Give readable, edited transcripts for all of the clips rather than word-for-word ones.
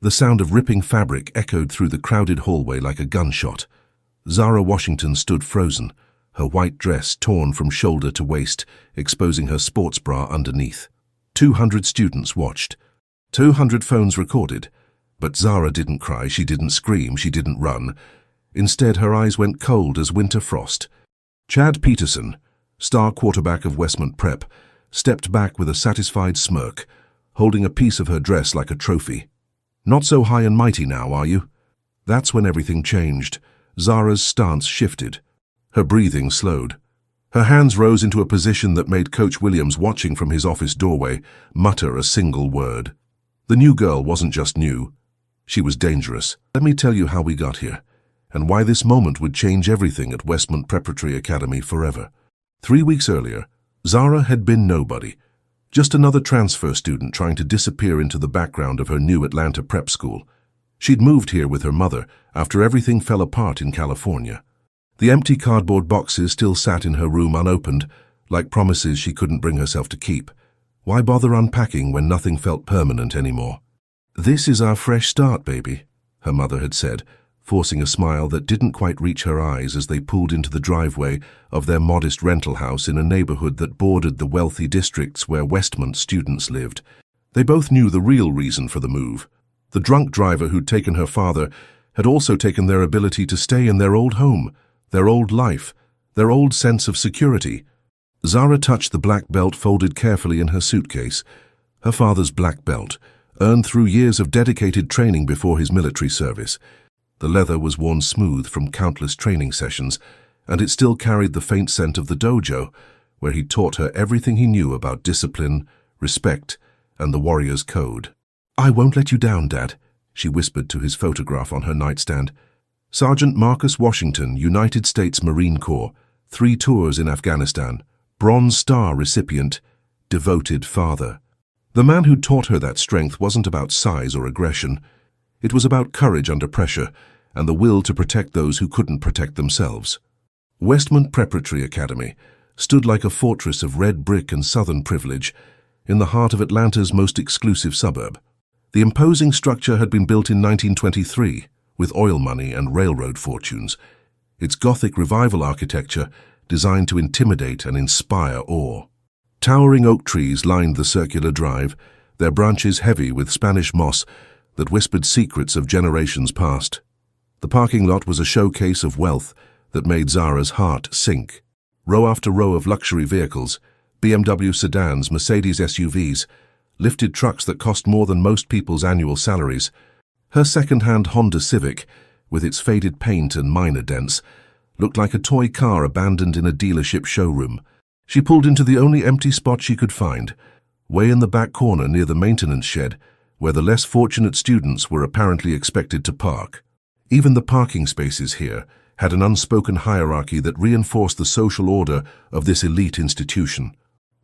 The sound of ripping fabric echoed through the crowded hallway like a gunshot. Zara Washington stood frozen, her white dress torn from shoulder to waist, exposing her sports bra underneath. 200 students watched. 200 phones recorded. But Zara didn't cry, she didn't scream, she didn't run. Instead, her eyes went cold as winter frost. Chad Peterson, star quarterback of Westmont Prep, stepped back with a satisfied smirk, holding a piece of her dress like a trophy. "Not so high and mighty now, are you?" That's when everything changed. Zara's stance shifted. Her breathing slowed. Her hands rose into a position that made Coach Williams, watching from his office doorway, mutter a single word. The new girl wasn't just new. She was dangerous. Let me tell you how we got here, and why this moment would change everything at Westmont Preparatory Academy forever. 3 weeks earlier, Zara had been nobody. Just another transfer student trying to disappear into the background of her new Atlanta prep school. She'd moved here with her mother after everything fell apart in California. The empty cardboard boxes still sat in her room unopened, like promises she couldn't bring herself to keep. Why bother unpacking when nothing felt permanent anymore? "This is our fresh start, baby," her mother had said, forcing a smile that didn't quite reach her eyes as they pulled into the driveway of their modest rental house in a neighborhood that bordered the wealthy districts where Westmont students lived. They both knew the real reason for the move. The drunk driver who'd taken her father had also taken their ability to stay in their old home, their old life, their old sense of security. Zara touched the black belt folded carefully in her suitcase. Her father's black belt, earned through years of dedicated training before his military service. The leather was worn smooth from countless training sessions, and it still carried the faint scent of the dojo, where he taught her everything he knew about discipline, respect, and the warrior's code. "I won't let you down, Dad," she whispered to his photograph on her nightstand. Sergeant Marcus Washington, United States Marine Corps, 3 tours in Afghanistan, Bronze Star recipient, devoted father. The man who taught her that strength wasn't about size or aggression. It was about courage under pressure and the will to protect those who couldn't protect themselves. Westmont Preparatory Academy stood like a fortress of red brick and Southern privilege in the heart of Atlanta's most exclusive suburb. The imposing structure had been built in 1923 with oil money and railroad fortunes, its Gothic revival architecture designed to intimidate and inspire awe. Towering oak trees lined the circular drive, their branches heavy with Spanish moss that whispered secrets of generations past. The parking lot was a showcase of wealth that made Zara's heart sink. Row after row of luxury vehicles, BMW sedans, Mercedes SUVs, lifted trucks that cost more than most people's annual salaries. Her second-hand Honda Civic, with its faded paint and minor dents, looked like a toy car abandoned in a dealership showroom. She pulled into the only empty spot she could find, way in the back corner near the maintenance shed, where the less fortunate students were apparently expected to park. Even the parking spaces here had an unspoken hierarchy that reinforced the social order of this elite institution.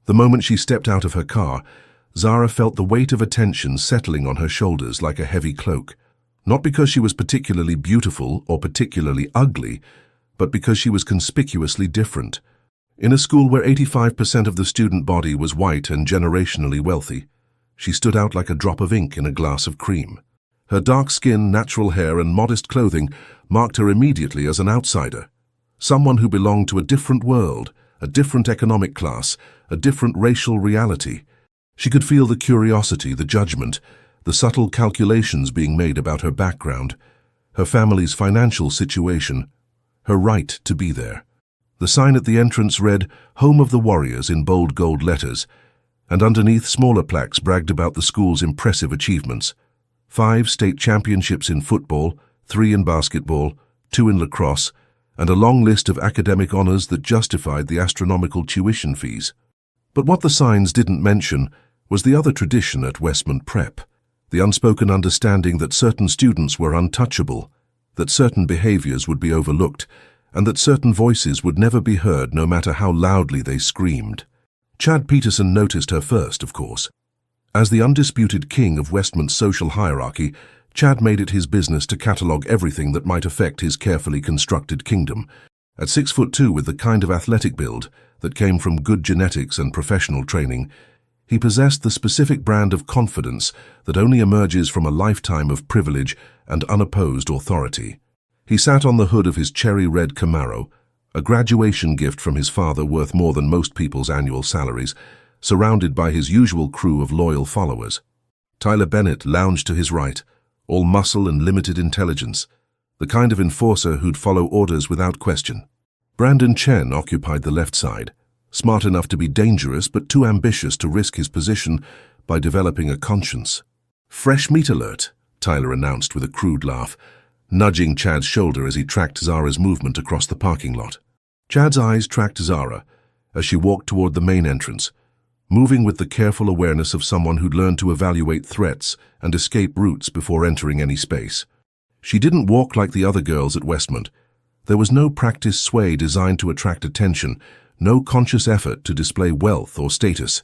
The moment she stepped out of her car, Zara felt the weight of attention settling on her shoulders like a heavy cloak. Not because she was particularly beautiful or particularly ugly, but because she was conspicuously different. In a school where 85% of the student body was white and generationally wealthy, she stood out like a drop of ink in a glass of cream. Her dark skin, natural hair, and modest clothing marked her immediately as an outsider, someone who belonged to a different world, a different economic class, a different racial reality. She could feel the curiosity, the judgment, the subtle calculations being made about her background, her family's financial situation, her right to be there. The sign at the entrance read, "Home of the Warriors" in bold gold letters, and underneath smaller plaques bragged about the school's impressive achievements. 5 state championships in football, 3 in basketball, 2 in lacrosse, and a long list of academic honors that justified the astronomical tuition fees. But what the signs didn't mention was the other tradition at Westmont Prep, the unspoken understanding that certain students were untouchable, that certain behaviors would be overlooked, and that certain voices would never be heard no matter how loudly they screamed. Chad Peterson noticed her first, of course. As the undisputed king of Westmont's social hierarchy, Chad made it his business to catalogue everything that might affect his carefully constructed kingdom. At 6'2", with the kind of athletic build that came from good genetics and professional training, He possessed the specific brand of confidence that only emerges from a lifetime of privilege and unopposed authority. He sat on the hood of his cherry-red Camaro, a graduation gift from his father worth more than most people's annual salaries, surrounded by his usual crew of loyal followers. Tyler Bennett lounged to his right, all muscle and limited intelligence, the kind of enforcer who'd follow orders without question. Brandon Chen occupied the left side, smart enough to be dangerous but too ambitious to risk his position by developing a conscience. "Fresh meat alert," Tyler announced with a crude laugh, nudging Chad's shoulder as he tracked Zara's movement across the parking lot. Chad's eyes tracked Zara as she walked toward the main entrance, moving with the careful awareness of someone who'd learned to evaluate threats and escape routes before entering any space. She didn't walk like the other girls at Westmont. There was no practiced sway designed to attract attention, no conscious effort to display wealth or status.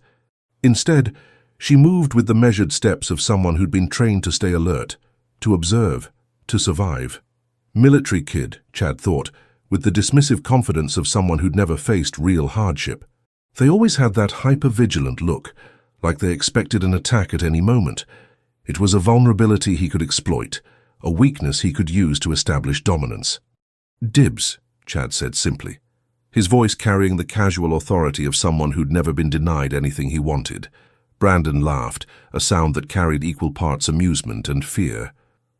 Instead, she moved with the measured steps of someone who'd been trained to stay alert, to observe, to survive. Military kid, Chad thought, with the dismissive confidence of someone who'd never faced real hardship. They always had that hyper-vigilant look, like they expected an attack at any moment. It was a vulnerability he could exploit, a weakness he could use to establish dominance. "Dibs," Chad said simply, his voice carrying the casual authority of someone who'd never been denied anything he wanted. Brandon laughed, a sound that carried equal parts amusement and fear.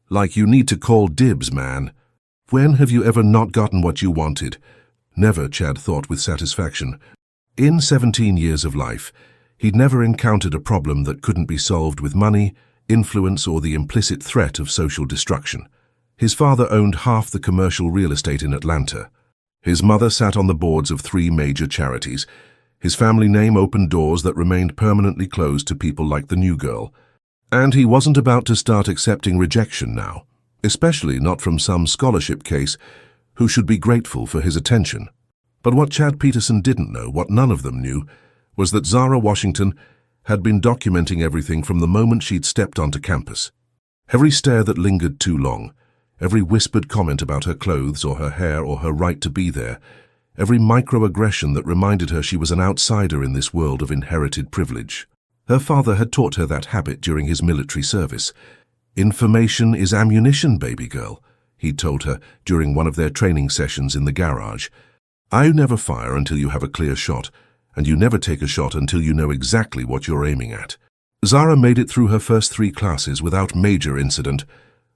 "Like you need to call dibs, man. When have you ever not gotten what you wanted?" Never, Chad thought with satisfaction. In 17 years of life, he'd never encountered a problem that couldn't be solved with money, influence, or the implicit threat of social destruction. His father owned half the commercial real estate in Atlanta. His mother sat on the boards of 3 major charities. His family name opened doors that remained permanently closed to people like the new girl. And he wasn't about to start accepting rejection now, especially not from some scholarship case who should be grateful for his attention. But what Chad Peterson didn't know, what none of them knew, was that Zara Washington had been documenting everything from the moment she'd stepped onto campus. Every stare that lingered too long, every whispered comment about her clothes or her hair or her right to be there, every microaggression that reminded her she was an outsider in this world of inherited privilege. Her father had taught her that habit during his military service. "Information is ammunition, baby girl," he'd told her during one of their training sessions in the garage. "I never fire until you have a clear shot, and you never take a shot until you know exactly what you're aiming at." Zara made it through her first 3 classes without major incident,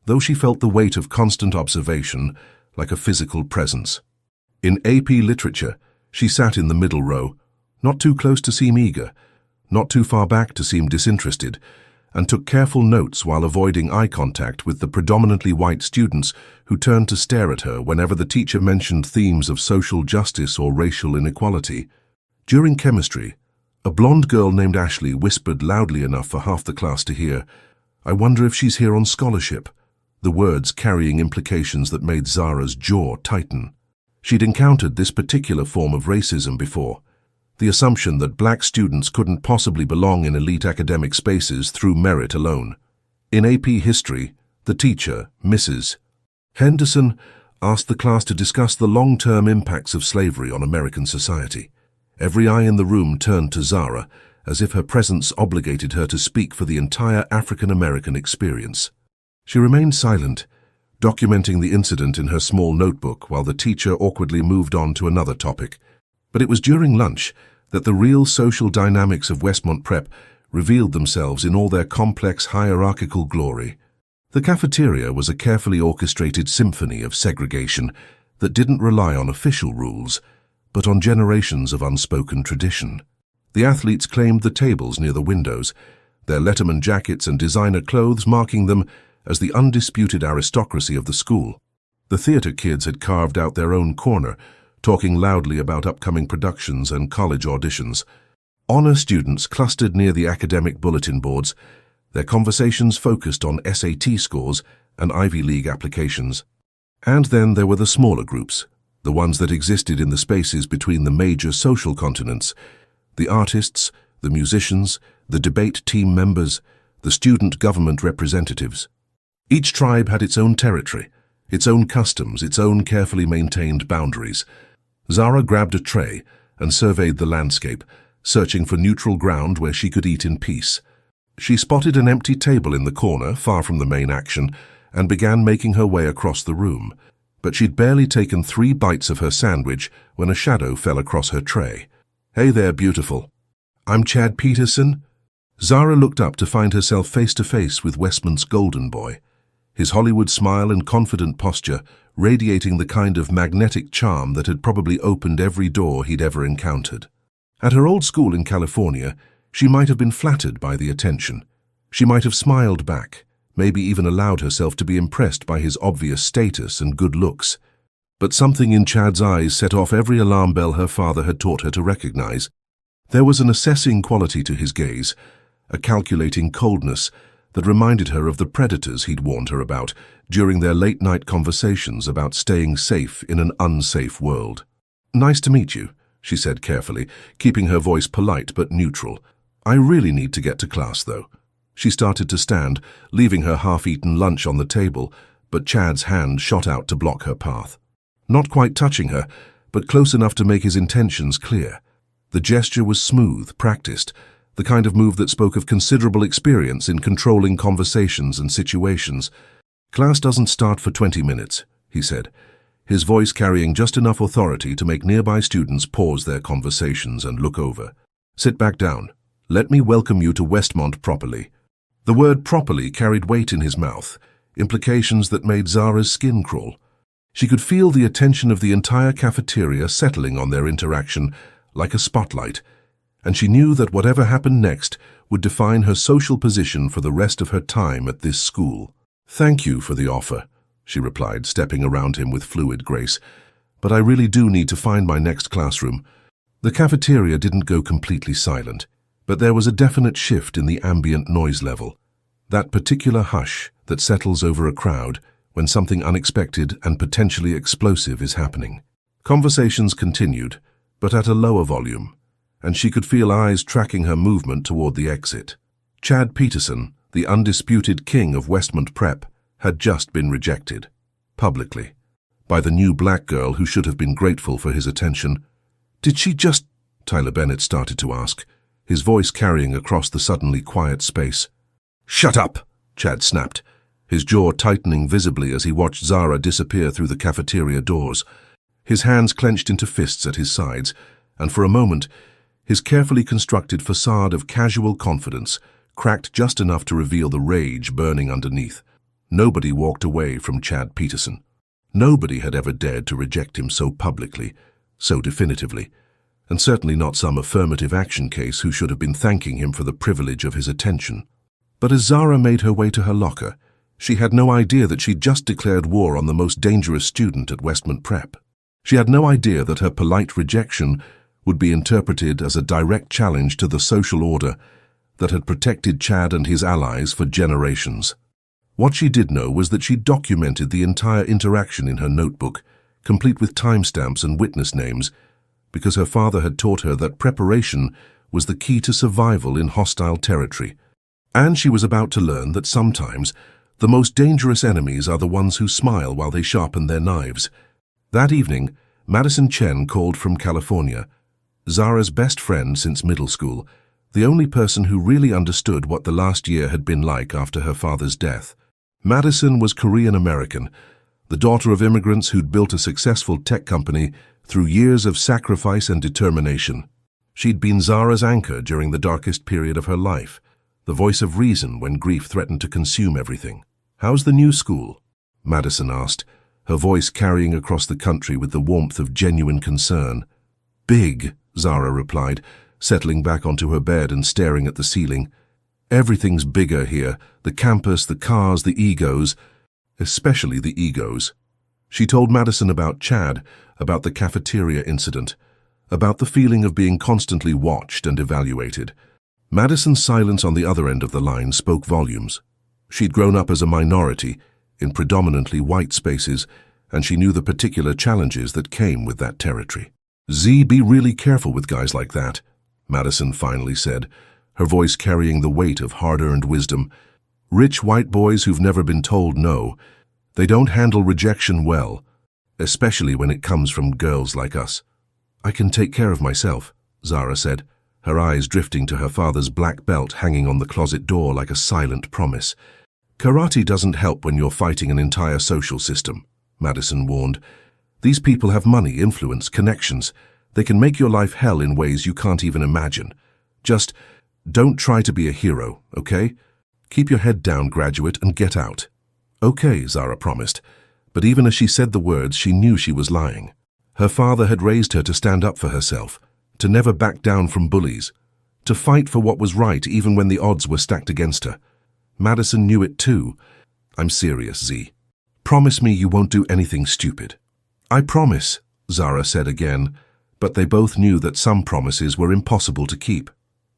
though she felt the weight of constant observation like a physical presence. In AP Literature, she sat in the middle row, not too close to seem eager, not too far back to seem disinterested, and took careful notes while avoiding eye contact with the predominantly white students who turned to stare at her whenever the teacher mentioned themes of social justice or racial inequality. During chemistry, a blonde girl named Ashley whispered loudly enough for half the class to hear, "I wonder if she's here on scholarship," the words carrying implications that made Zara's jaw tighten. She'd encountered this particular form of racism before, the assumption that black students couldn't possibly belong in elite academic spaces through merit alone. In AP History, the teacher, Mrs. Henderson, asked the class to discuss the long-term impacts of slavery on American society. Every eye in the room turned to Zara, as if her presence obligated her to speak for the entire African-American experience. She remained silent, documenting the incident in her small notebook while the teacher awkwardly moved on to another topic. But it was during lunch that the real social dynamics of Westmont Prep revealed themselves in all their complex hierarchical glory. The cafeteria was a carefully orchestrated symphony of segregation that didn't rely on official rules, but on generations of unspoken tradition. The athletes claimed the tables near the windows, their Letterman jackets and designer clothes marking them as the undisputed aristocracy of the school. The theater kids had carved out their own corner, talking loudly about upcoming productions and college auditions. Honor students clustered near the academic bulletin boards, their conversations focused on SAT scores and Ivy League applications. And then there were the smaller groups, the ones that existed in the spaces between the major social continents, the artists, the musicians, the debate team members, the student government representatives. Each tribe had its own territory, its own customs, its own carefully maintained boundaries. Zara grabbed a tray and surveyed the landscape, searching for neutral ground where she could eat in peace. She spotted an empty table in the corner, far from the main action, and began making her way across the room. But she'd barely taken 3 bites of her sandwich when a shadow fell across her tray. "Hey there, beautiful. I'm Chad Peterson." Zara looked up to find herself face to face with Westmont's golden boy, his Hollywood smile and confident posture radiating the kind of magnetic charm that had probably opened every door he'd ever encountered. At her old school in California, she might have been flattered by the attention. She might have smiled back, maybe even allowed herself to be impressed by his obvious status and good looks. But something in Chad's eyes set off every alarm bell her father had taught her to recognize. There was an assessing quality to his gaze, a calculating coldness that reminded her of the predators he'd warned her about during their late-night conversations about staying safe in an unsafe world. "Nice to meet you," she said carefully, keeping her voice polite but neutral. "I really need to get to class, though." She started to stand, leaving her half-eaten lunch on the table, but Chad's hand shot out to block her path. Not quite touching her, but close enough to make his intentions clear. The gesture was smooth, practiced, the kind of move that spoke of considerable experience in controlling conversations and situations. "Class doesn't start for 20 minutes, he said, his voice carrying just enough authority to make nearby students pause their conversations and look over. "Sit back down. Let me welcome you to Westmont properly." The word properly carried weight in his mouth, implications that made Zara's skin crawl. She could feel the attention of the entire cafeteria settling on their interaction like a spotlight, and she knew that whatever happened next would define her social position for the rest of her time at this school. "Thank you for the offer," she replied, stepping around him with fluid grace, "but I really do need to find my next classroom." The cafeteria didn't go completely silent, but there was a definite shift in the ambient noise level, that particular hush that settles over a crowd when something unexpected and potentially explosive is happening. Conversations continued, but at a lower volume, and she could feel eyes tracking her movement toward the exit. Chad Peterson, the undisputed king of Westmont Prep, had just been rejected, publicly, by the new black girl who should have been grateful for his attention. "Did she just—" Tyler Bennett started to ask, his voice carrying across the suddenly quiet space. "Shut up!" Chad snapped, his jaw tightening visibly as he watched Zara disappear through the cafeteria doors. His hands clenched into fists at his sides, and for a moment, his carefully constructed facade of casual confidence cracked just enough to reveal the rage burning underneath. Nobody walked away from Chad Peterson. Nobody had ever dared to reject him so publicly, so definitively, and certainly not some affirmative action case who should have been thanking him for the privilege of his attention. But as Zara made her way to her locker, she had no idea that she'd just declared war on the most dangerous student at Westmont Prep. She had no idea that her polite rejection would be interpreted as a direct challenge to the social order that had protected Chad and his allies for generations. What she did know was that she documented the entire interaction in her notebook, complete with timestamps and witness names, because her father had taught her that preparation was the key to survival in hostile territory. And she was about to learn that sometimes the most dangerous enemies are the ones who smile while they sharpen their knives. That evening, Madison Chen called from California, Zara's best friend since middle school, the only person who really understood what the last year had been like after her father's death. Madison was Korean-American, the daughter of immigrants who'd built a successful tech company through years of sacrifice and determination. She'd been Zara's anchor during the darkest period of her life, the voice of reason when grief threatened to consume everything. "How's the new school?" Madison asked, her voice carrying across the country with the warmth of genuine concern. "Big," Zara replied, settling back onto her bed and staring at the ceiling. "Everything's bigger here, the campus, the cars, the egos, especially the egos." She told Madison about Chad, about the cafeteria incident, about the feeling of being constantly watched and evaluated. Madison's silence on the other end of the line spoke volumes. She'd grown up as a minority, in predominantly white spaces, and she knew the particular challenges that came with that territory. "Be really careful with guys like that," Madison finally said, her voice carrying the weight of hard-earned wisdom. "Rich white boys who've never been told no, they don't handle rejection well, especially when it comes from girls like us." "I can take care of myself," Zara said, her eyes drifting to her father's black belt hanging on the closet door like a silent promise. "Karate doesn't help when you're fighting an entire social system," Madison warned. "These people have money, influence, connections. They can make your life hell in ways you can't even imagine. Just don't try to be a hero, okay? Keep your head down, graduate, and get out." "Okay," Zara promised. But even as she said the words, she knew she was lying. Her father had raised her to stand up for herself, to never back down from bullies, to fight for what was right even when the odds were stacked against her. Madison knew it too. "I'm serious, Z. Promise me you won't do anything stupid." "I promise," Zara said again, but they both knew that some promises were impossible to keep.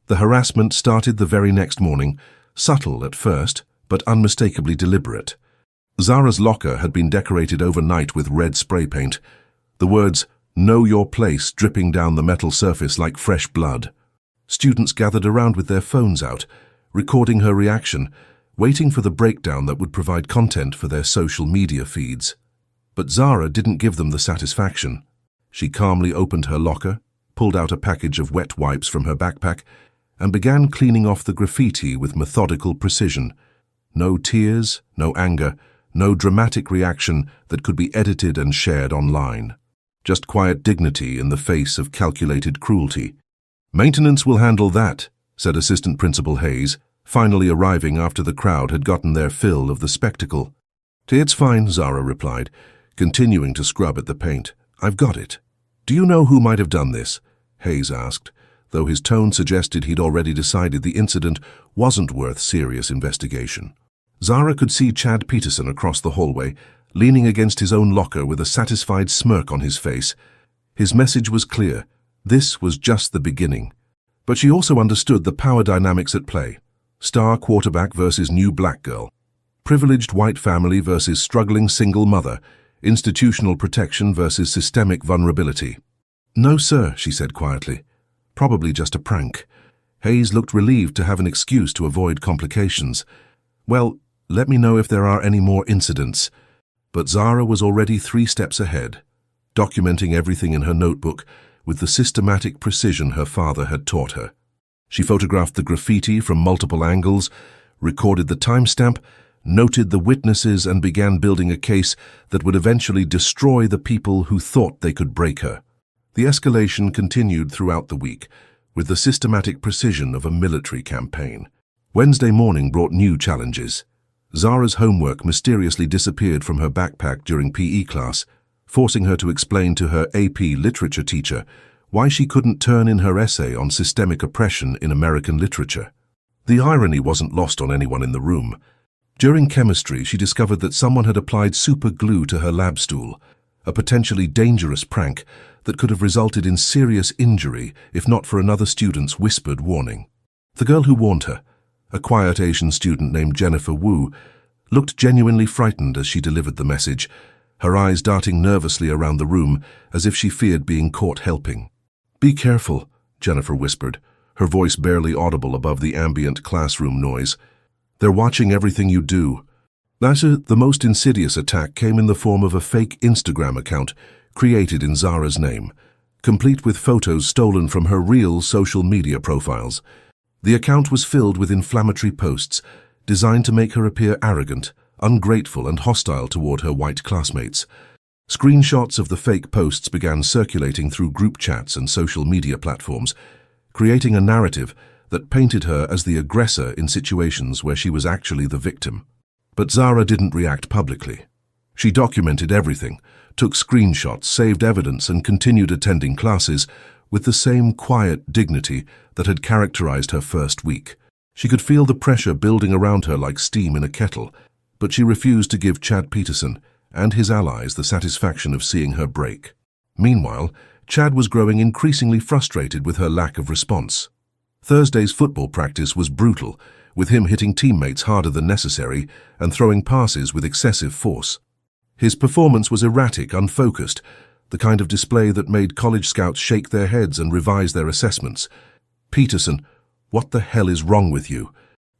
The harassment started the very next morning, subtle at first, but unmistakably deliberate. Zara's locker had been decorated overnight with red spray paint, the words, "Know your place," dripping down the metal surface like fresh blood. Students gathered around with their phones out, recording her reaction, waiting for the breakdown that would provide content for their social media feeds. But Zara didn't give them the satisfaction. She calmly opened her locker, pulled out a package of wet wipes from her backpack, and began cleaning off the graffiti with methodical precision. No tears, no anger, no dramatic reaction that could be edited and shared online. Just quiet dignity in the face of calculated cruelty. "Maintenance will handle that," said Assistant Principal Hayes, finally arriving after the crowd had gotten their fill of the spectacle. "It's fine," Zara replied, continuing to scrub at the paint. "I've got it." "Do you know who might have done this?" Hayes asked, though his tone suggested he'd already decided the incident wasn't worth serious investigation. Zara could see Chad Peterson across the hallway, leaning against his own locker with a satisfied smirk on his face. His message was clear. This was just the beginning. But she also understood the power dynamics at play. Star quarterback versus new black girl. Privileged white family versus struggling single mother. Institutional protection versus systemic vulnerability. "No, sir," she said quietly. "Probably just a prank." Hayes looked relieved to have an excuse to avoid complications. "Well, let me know if there are any more incidents." But Zara was already 3 steps ahead, documenting everything in her notebook with the systematic precision her father had taught her. She photographed the graffiti from multiple angles, recorded the timestamp, noted the witnesses, and began building a case that would eventually destroy the people who thought they could break her. The escalation continued throughout the week, with the systematic precision of a military campaign. Wednesday morning brought new challenges. Zara's homework mysteriously disappeared from her backpack during PE class, forcing her to explain to her AP literature teacher why she couldn't turn in her essay on systemic oppression in American literature. The irony wasn't lost on anyone in the room. During chemistry, she discovered that someone had applied super glue to her lab stool, a potentially dangerous prank that could have resulted in serious injury if not for another student's whispered warning. The girl who warned her, a quiet Asian student named Jennifer Wu, looked genuinely frightened as she delivered the message, her eyes darting nervously around the room as if she feared being caught helping. "Be careful," Jennifer whispered, her voice barely audible above the ambient classroom noise. "They're watching everything you do." The most insidious attack came in the form of a fake Instagram account created in Zara's name, complete with photos stolen from her real social media profiles. The account was filled with inflammatory posts, designed to make her appear arrogant, ungrateful, and hostile toward her white classmates. Screenshots of the fake posts began circulating through group chats and social media platforms, creating a narrative that painted her as the aggressor in situations where she was actually the victim. But Zara didn't react publicly. She documented everything, took screenshots, saved evidence, and continued attending classes with the same quiet dignity that had characterized her first week. She could feel the pressure building around her like steam in a kettle, but she refused to give Chad Peterson and his allies the satisfaction of seeing her break. Meanwhile, Chad was growing increasingly frustrated with her lack of response. Thursday's football practice was brutal, with him hitting teammates harder than necessary and throwing passes with excessive force. His performance was erratic, unfocused, the kind of display that made college scouts shake their heads and revise their assessments. "Peterson, what the hell is wrong with you?"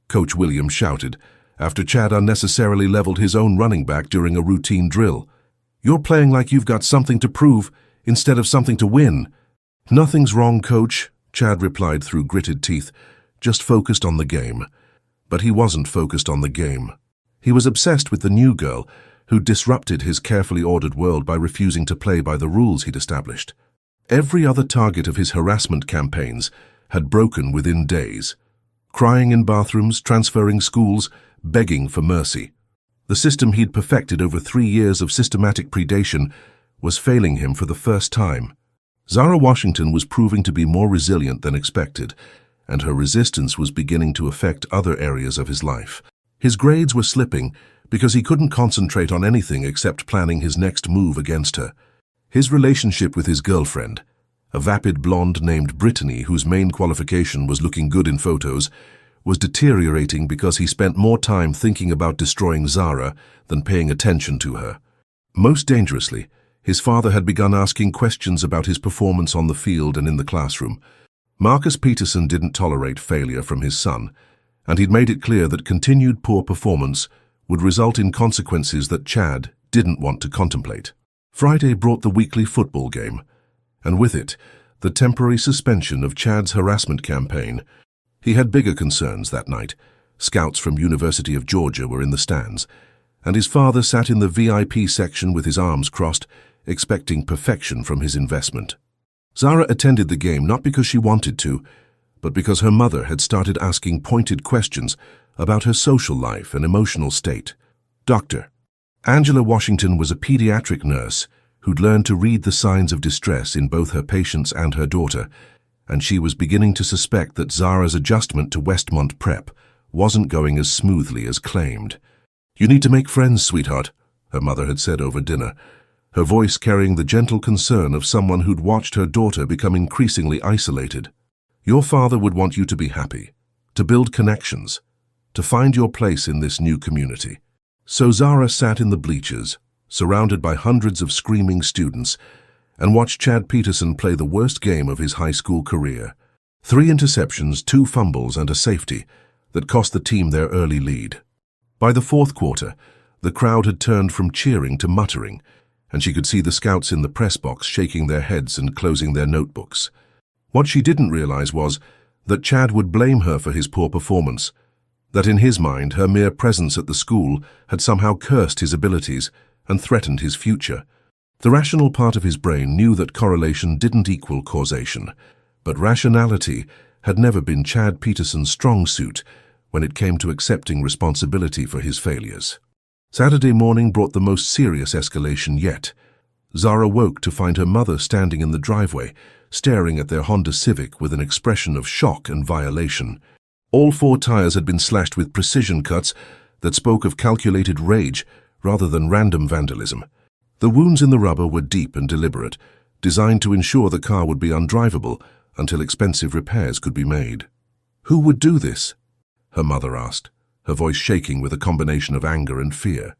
Coach Williams shouted, after Chad unnecessarily leveled his own running back during a routine drill. "You're playing like you've got something to prove instead of something to win." "Nothing's wrong, Coach," Chad replied through gritted teeth, just focused on the game. But he wasn't focused on the game. He was obsessed with the new girl who disrupted his carefully ordered world by refusing to play by the rules he'd established. Every other target of his harassment campaigns had broken within days. Crying in bathrooms, transferring schools, begging for mercy. The system he'd perfected over 3 years of systematic predation was failing him for the first time. Zara Washington was proving to be more resilient than expected, and her resistance was beginning to affect other areas of his life. His grades were slipping because he couldn't concentrate on anything except planning his next move against her. His relationship with his girlfriend, a vapid blonde named Brittany whose main qualification was looking good in photos, was deteriorating because he spent more time thinking about destroying Zara than paying attention to her. Most dangerously, his father had begun asking questions about his performance on the field and in the classroom. Marcus Peterson didn't tolerate failure from his son, and he'd made it clear that continued poor performance would result in consequences that Chad didn't want to contemplate. Friday brought the weekly football game, and with it, the temporary suspension of Chad's harassment campaign. He had bigger concerns that night. Scouts from University of Georgia were in the stands, and his father sat in the VIP section with his arms crossed, expecting perfection from his investment. Zara attended the game not because she wanted to, but because her mother had started asking pointed questions about her social life and emotional state. Dr. Angela Washington was a pediatric nurse who'd learned to read the signs of distress in both her patients and her daughter, and she was beginning to suspect that Zara's adjustment to Westmont Prep wasn't going as smoothly as claimed. "You need to make friends, sweetheart," her mother had said over dinner, her voice carrying the gentle concern of someone who'd watched her daughter become increasingly isolated. "Your father would want you to be happy, to build connections, to find your place in this new community." So Zara sat in the bleachers, surrounded by hundreds of screaming students, and watched Chad Peterson play the worst game of his high school career. 3 interceptions, 2 fumbles, and a safety that cost the team their early lead. By the 4th quarter, the crowd had turned from cheering to muttering, and she could see the scouts in the press box shaking their heads and closing their notebooks. What she didn't realize was that Chad would blame her for his poor performance, that in his mind her mere presence at the school had somehow cursed his abilities and threatened his future. The rational part of his brain knew that correlation didn't equal causation, but rationality had never been Chad Peterson's strong suit when it came to accepting responsibility for his failures. Saturday morning brought the most serious escalation yet. Zara woke to find her mother standing in the driveway, staring at their Honda Civic with an expression of shock and violation. All 4 tires had been slashed with precision cuts that spoke of calculated rage rather than random vandalism. The wounds in the rubber were deep and deliberate, designed to ensure the car would be undrivable until expensive repairs could be made. "Who would do this?" her mother asked, her voice shaking with a combination of anger and fear.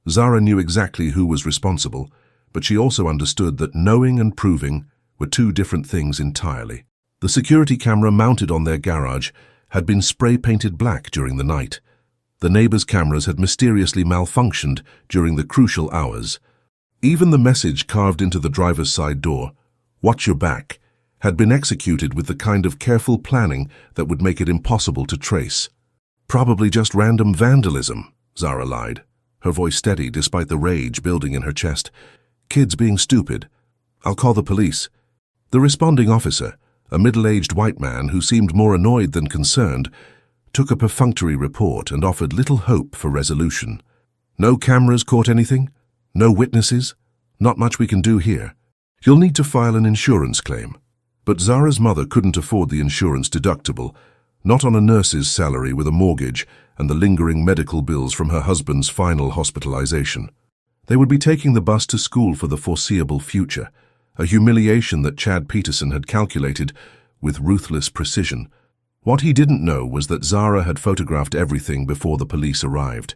Zara knew exactly who was responsible, but she also understood that knowing and proving were 2 different things entirely. The security camera mounted on their garage had been spray-painted black during the night. The neighbors' cameras had mysteriously malfunctioned during the crucial hours. Even the message carved into the driver's side door, "Watch your back," had been executed with the kind of careful planning that would make it impossible to trace. "Probably just random vandalism," Zara lied, her voice steady despite the rage building in her chest. "Kids being stupid. I'll call the police." The responding officer, a middle-aged white man who seemed more annoyed than concerned, took a perfunctory report and offered little hope for resolution. "No cameras caught anything? No witnesses? Not much we can do here. You'll need to file an insurance claim." But Zara's mother couldn't afford the insurance deductible, not on a nurse's salary with a mortgage and the lingering medical bills from her husband's final hospitalization. They would be taking the bus to school for the foreseeable future, a humiliation that Chad Peterson had calculated with ruthless precision. What he didn't know was that Zara had photographed everything before the police arrived.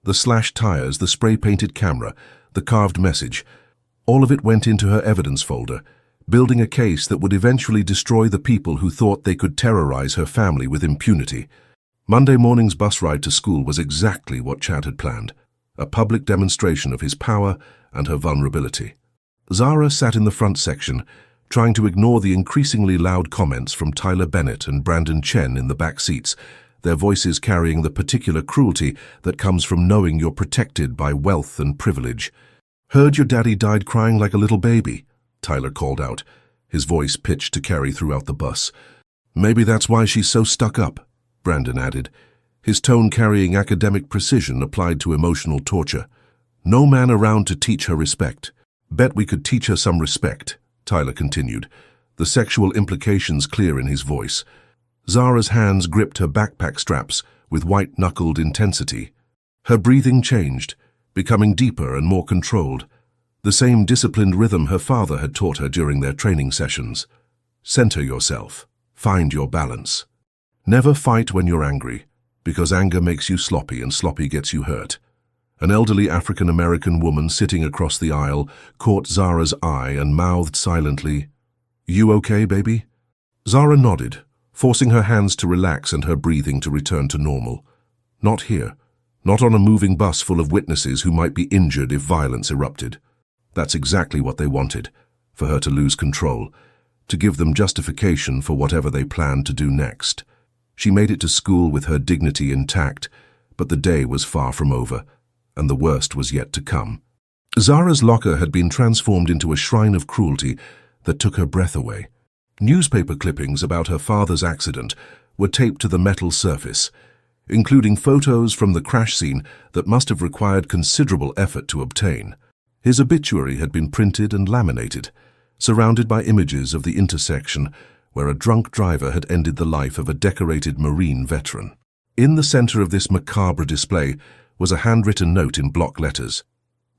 The slashed tires, the spray-painted camera, the carved message, all of it went into her evidence folder, building a case that would eventually destroy the people who thought they could terrorize her family with impunity. Monday morning's bus ride to school was exactly what Chad had planned, a public demonstration of his power and her vulnerability. Zara sat in the front section, trying to ignore the increasingly loud comments from Tyler Bennett and Brandon Chen in the back seats, their voices carrying the particular cruelty that comes from knowing you're protected by wealth and privilege. "Heard your daddy died crying like a little baby," Tyler called out, his voice pitched to carry throughout the bus. "Maybe that's why she's so stuck up," Brandon added, his tone carrying academic precision applied to emotional torture. "No man around to teach her respect." "Bet we could teach her some respect," Tyler continued, the sexual implications clear in his voice. Zara's hands gripped her backpack straps with white-knuckled intensity. Her breathing changed, becoming deeper and more controlled, the same disciplined rhythm her father had taught her during their training sessions. "Center yourself. Find your balance. Never fight when you're angry, because anger makes you sloppy and sloppy gets you hurt." An elderly African-American woman sitting across the aisle caught Zara's eye and mouthed silently, "You okay, baby?" Zara nodded, forcing her hands to relax and her breathing to return to normal. Not here. Not on a moving bus full of witnesses who might be injured if violence erupted. That's exactly what they wanted, for her to lose control, to give them justification for whatever they planned to do next. She made it to school with her dignity intact, but the day was far from over, and the worst was yet to come. Zara's locker had been transformed into a shrine of cruelty that took her breath away. Newspaper clippings about her father's accident were taped to the metal surface, including photos from the crash scene that must have required considerable effort to obtain. His obituary had been printed and laminated, surrounded by images of the intersection where a drunk driver had ended the life of a decorated Marine veteran. In the center of this macabre display was a handwritten note in block letters.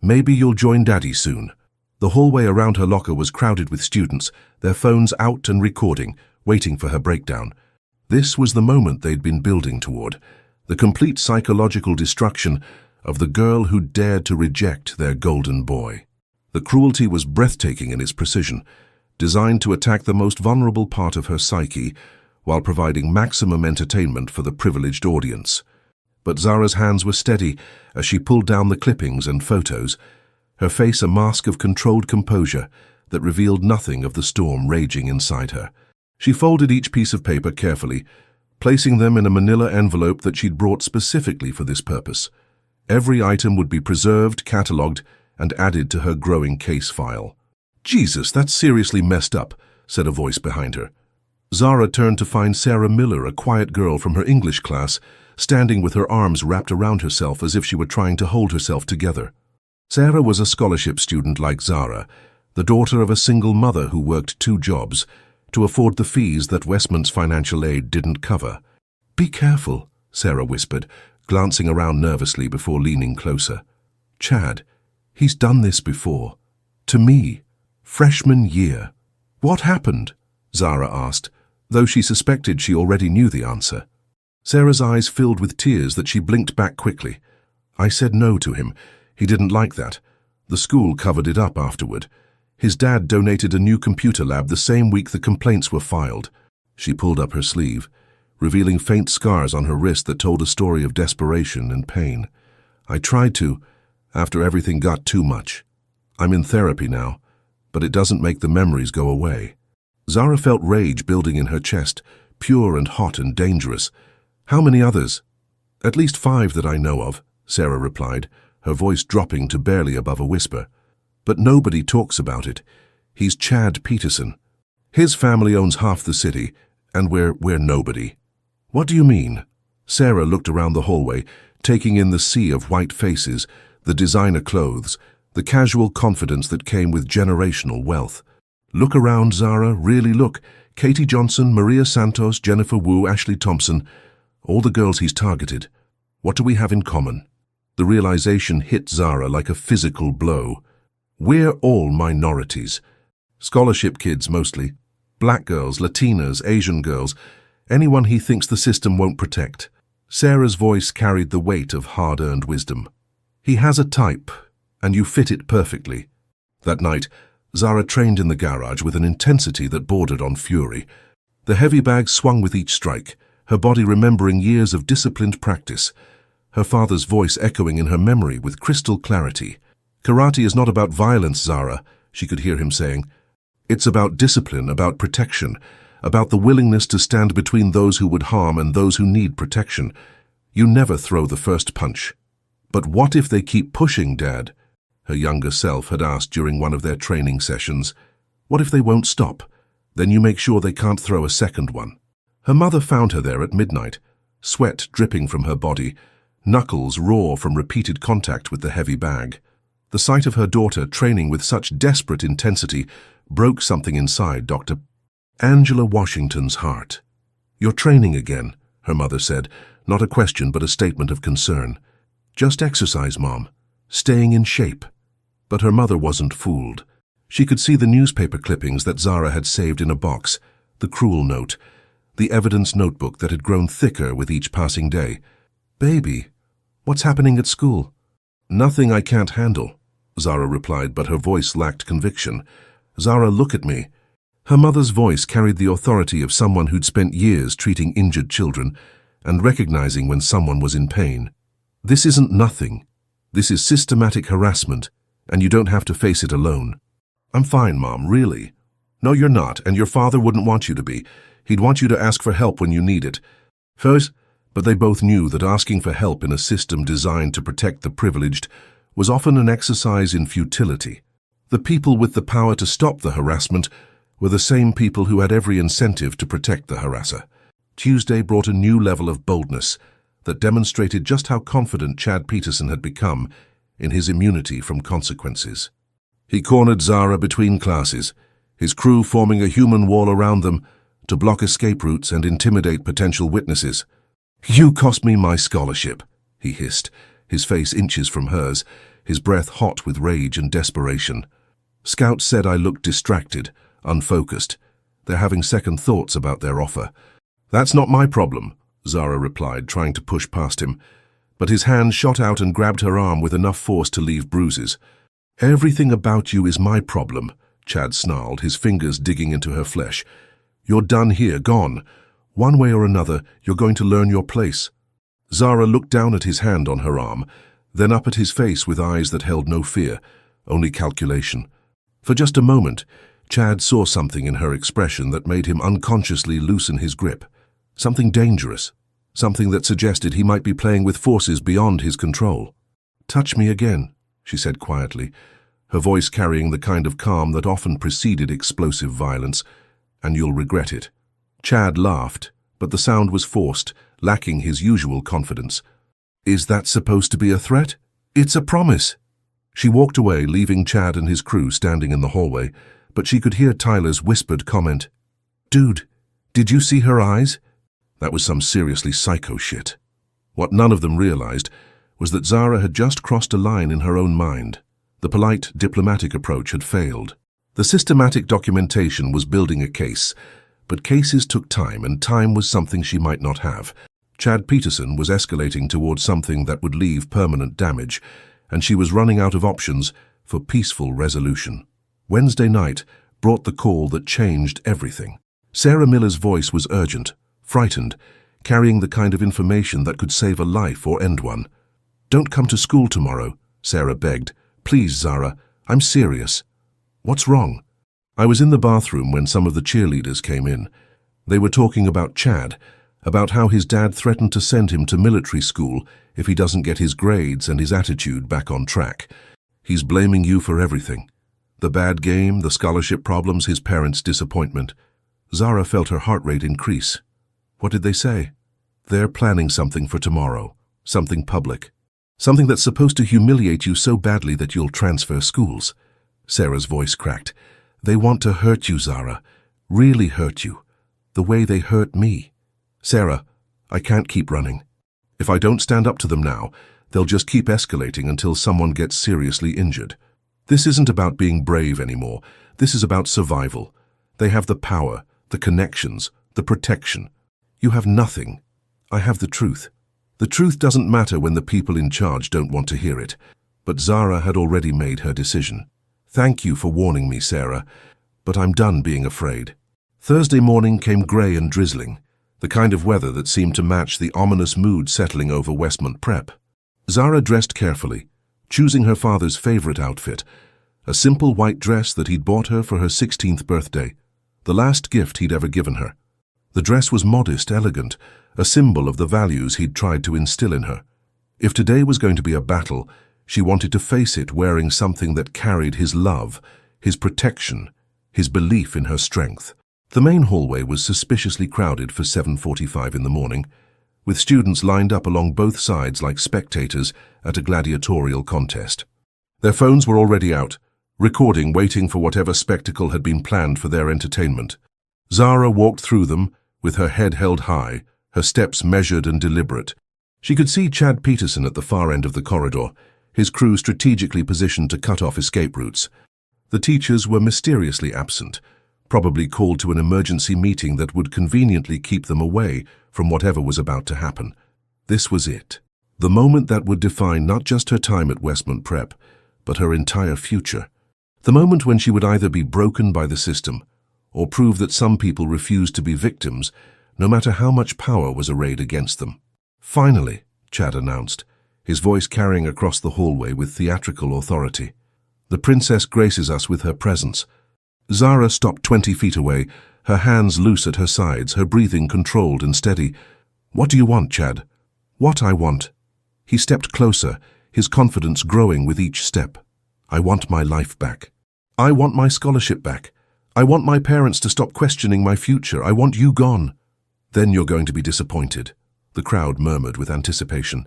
"Maybe you'll join Daddy soon." The hallway around her locker was crowded with students, their phones out and recording, waiting for her breakdown. This was the moment they'd been building toward, the complete psychological destruction of the girl who dared to reject their golden boy. The cruelty was breathtaking in its precision, designed to attack the most vulnerable part of her psyche while providing maximum entertainment for the privileged audience. But Zara's hands were steady as she pulled down the clippings and photos, her face a mask of controlled composure that revealed nothing of the storm raging inside her. She folded each piece of paper carefully, placing them in a manila envelope that she'd brought specifically for this purpose. Every item would be preserved, catalogued, and added to her growing case file. "Jesus, that's seriously messed up," said a voice behind her. Zara turned to find Sarah Miller, a quiet girl from her English class, standing with her arms wrapped around herself as if she were trying to hold herself together. Sarah was a scholarship student like Zara, the daughter of a single mother who worked 2 jobs to afford the fees that Westmont's financial aid didn't cover. "Be careful," Sarah whispered, glancing around nervously before leaning closer. "Chad, he's done this before. To me. Freshman year." "What happened?" Zara asked, though she suspected she already knew the answer. Sarah's eyes filled with tears that she blinked back quickly. "I said no to him. He didn't like that. The school covered it up afterward. His dad donated a new computer lab the same week the complaints were filed." She pulled up her sleeve, revealing faint scars on her wrist that told a story of desperation and pain. "I tried to, after everything got too much. I'm in therapy now, but it doesn't make the memories go away." Zara felt rage building in her chest, pure and hot and dangerous. "How many others?" "At least 5 that I know of," Sarah replied, her voice dropping to barely above a whisper. "But nobody talks about it. He's Chad Peterson. His family owns half the city, and we're nobody." "What do you mean?" Sarah looked around the hallway, taking in the sea of white faces, the designer clothes, the casual confidence that came with generational wealth. "Look around, Zara, really look. Katie Johnson, Maria Santos, Jennifer Wu, Ashley Thompson, all the girls he's targeted. What do we have in common?" The realization hit Zara like a physical blow. We're all minorities. Scholarship kids mostly. Black girls, Latinas, Asian girls, anyone he thinks the system won't protect. Sarah's voice carried the weight of hard-earned wisdom. "He has a type, and you fit it perfectly." That night, Zara trained in the garage with an intensity that bordered on fury. The heavy bag swung with each strike, her body remembering years of disciplined practice, her father's voice echoing in her memory with crystal clarity. "Karate is not about violence, Zara," she could hear him saying. It's about discipline, about protection, about the willingness to stand between those who would harm and those who need protection. You never throw the first punch. But what if they keep pushing, Dad? Her younger self had asked during one of their training sessions. What if they won't stop? Then you make sure they can't throw a second one. Her mother found her there at midnight, sweat dripping from her body, knuckles raw from repeated contact with the heavy bag. The sight of her daughter training with such desperate intensity broke something inside Dr. Angela Washington's heart. "You're training again," her mother said, not a question but a statement of concern. "Just exercise, Mom. Staying in shape." But her mother wasn't fooled. She could see the newspaper clippings that Zara had saved in a box, the cruel note, the evidence notebook that had grown thicker with each passing day. "Baby, what's happening at school?" "Nothing I can't handle," Zara replied, but her voice lacked conviction. "Zara, look at me." Her mother's voice carried the authority of someone who'd spent years treating injured children and recognizing when someone was in pain. "This isn't nothing. This is systematic harassment, and you don't have to face it alone." "I'm fine, Mom, really." "No, you're not, and your father wouldn't want you to be. He'd want you to ask for help when you need it." First, but they both knew that asking for help in a system designed to protect the privileged was often an exercise in futility. The people with the power to stop the harassment were the same people who had every incentive to protect the harasser. Tuesday brought a new level of boldness that demonstrated just how confident Chad Peterson had become in his immunity from consequences. He cornered Zara between classes, his crew forming a human wall around them to block escape routes and intimidate potential witnesses. "You cost me my scholarship," he hissed, his face inches from hers, his breath hot with rage and desperation. "Scouts said I looked distracted, unfocused. They're having second thoughts about their offer." "That's not my problem," Zara replied, trying to push past him. But his hand shot out and grabbed her arm with enough force to leave bruises. "Everything about you is my problem," Chad snarled, his fingers digging into her flesh. "You're done here, gone. One way or another, you're going to learn your place." Zara looked down at his hand on her arm, then up at his face with eyes that held no fear, only calculation. For just a moment, Chad saw something in her expression that made him unconsciously loosen his grip. Something dangerous, something that suggested he might be playing with forces beyond his control. "Touch me again," she said quietly, her voice carrying the kind of calm that often preceded explosive violence, "and you'll regret it." Chad laughed, but the sound was forced, lacking his usual confidence. "Is that supposed to be a threat?" "It's a promise." She walked away, leaving Chad and his crew standing in the hallway, but she could hear Tyler's whispered comment. "Dude, did you see her eyes?" That was some seriously psycho shit. What none of them realized was that Zara had just crossed a line in her own mind. The polite, diplomatic approach had failed. The systematic documentation was building a case, but cases took time, and time was something she might not have. Chad Peterson was escalating towards something that would leave permanent damage, and she was running out of options for peaceful resolution. Wednesday night brought the call that changed everything. Sarah Miller's voice was urgent, frightened, carrying the kind of information that could save a life or end one. "Don't come to school tomorrow," Sarah begged. "Please, Zara, I'm serious." "What's wrong?" "I was in the bathroom when some of the cheerleaders came in. They were talking about Chad, about how his dad threatened to send him to military school if he doesn't get his grades and his attitude back on track. He's blaming you for everything. The bad game, the scholarship problems, his parents' disappointment." Zara felt her heart rate increase. "What did they say?" "They're planning something for tomorrow, something public. Something that's supposed to humiliate you so badly that you'll transfer schools." Sarah's voice cracked. "They want to hurt you, Zara. Really hurt you. The way they hurt me." "Sarah, I can't keep running. If I don't stand up to them now, they'll just keep escalating until someone gets seriously injured. This isn't about being brave anymore. This is about survival. They have the power, the connections, the protection. You have nothing. I have the truth. The truth doesn't matter when the people in charge don't want to hear it." But Zara had already made her decision. "Thank you for warning me, Sarah, but I'm done being afraid." Thursday morning came grey and drizzling, the kind of weather that seemed to match the ominous mood settling over Westmont Prep. Zara dressed carefully, choosing her father's favorite outfit, A simple white dress that he'd bought her for her 16th birthday, the last gift he'd ever given her. The dress was modest, elegant, a symbol of the values he'd tried to instill in her. If today was going to be a battle, she wanted to face it wearing something that carried his love, his protection, his belief in her strength. The main hallway was suspiciously crowded for 7:45 in the morning, with students lined up along both sides like spectators at a gladiatorial contest. Their phones were already out, recording, waiting for whatever spectacle had been planned for their entertainment. Zara walked through them, with her head held high, her steps measured and deliberate. She could see Chad Peterson at the far end of the corridor, his crew strategically positioned to cut off escape routes. The teachers were mysteriously absent, probably called to an emergency meeting that would conveniently keep them away from whatever was about to happen. This was it. The moment that would define not just her time at Westmont Prep, but her entire future. The moment when she would either be broken by the system, or prove that some people refused to be victims, no matter how much power was arrayed against them. "Finally," Chad announced, his voice carrying across the hallway with theatrical authority. "The princess graces us with her presence." Zara stopped 20 feet away, her hands loose at her sides, her breathing controlled and steady. "What do you want, Chad?" "What I want." He stepped closer, his confidence growing with each step. "I want my life back. I want my scholarship back. I want my parents to stop questioning my future. I want you gone." "Then you're going to be disappointed," the crowd murmured with anticipation.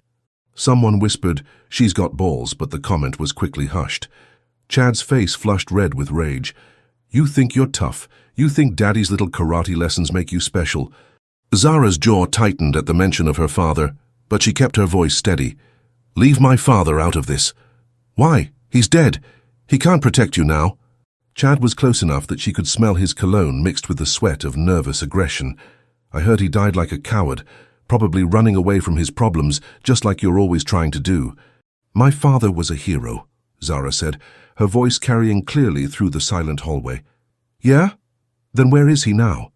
Someone whispered, "She's got balls," but the comment was quickly hushed. Chad's face flushed red with rage. "You think you're tough. You think Daddy's little karate lessons make you special." Zara's jaw tightened at the mention of her father, but she kept her voice steady. "Leave my father out of this." "Why? He's dead. He can't protect you now." Chad was close enough that she could smell his cologne mixed with the sweat of nervous aggression. "I heard he died like a coward, probably running away from his problems, just like you're always trying to do." "My father was a hero," Zara said, her voice carrying clearly through the silent hallway. "Yeah? Then where is he now?"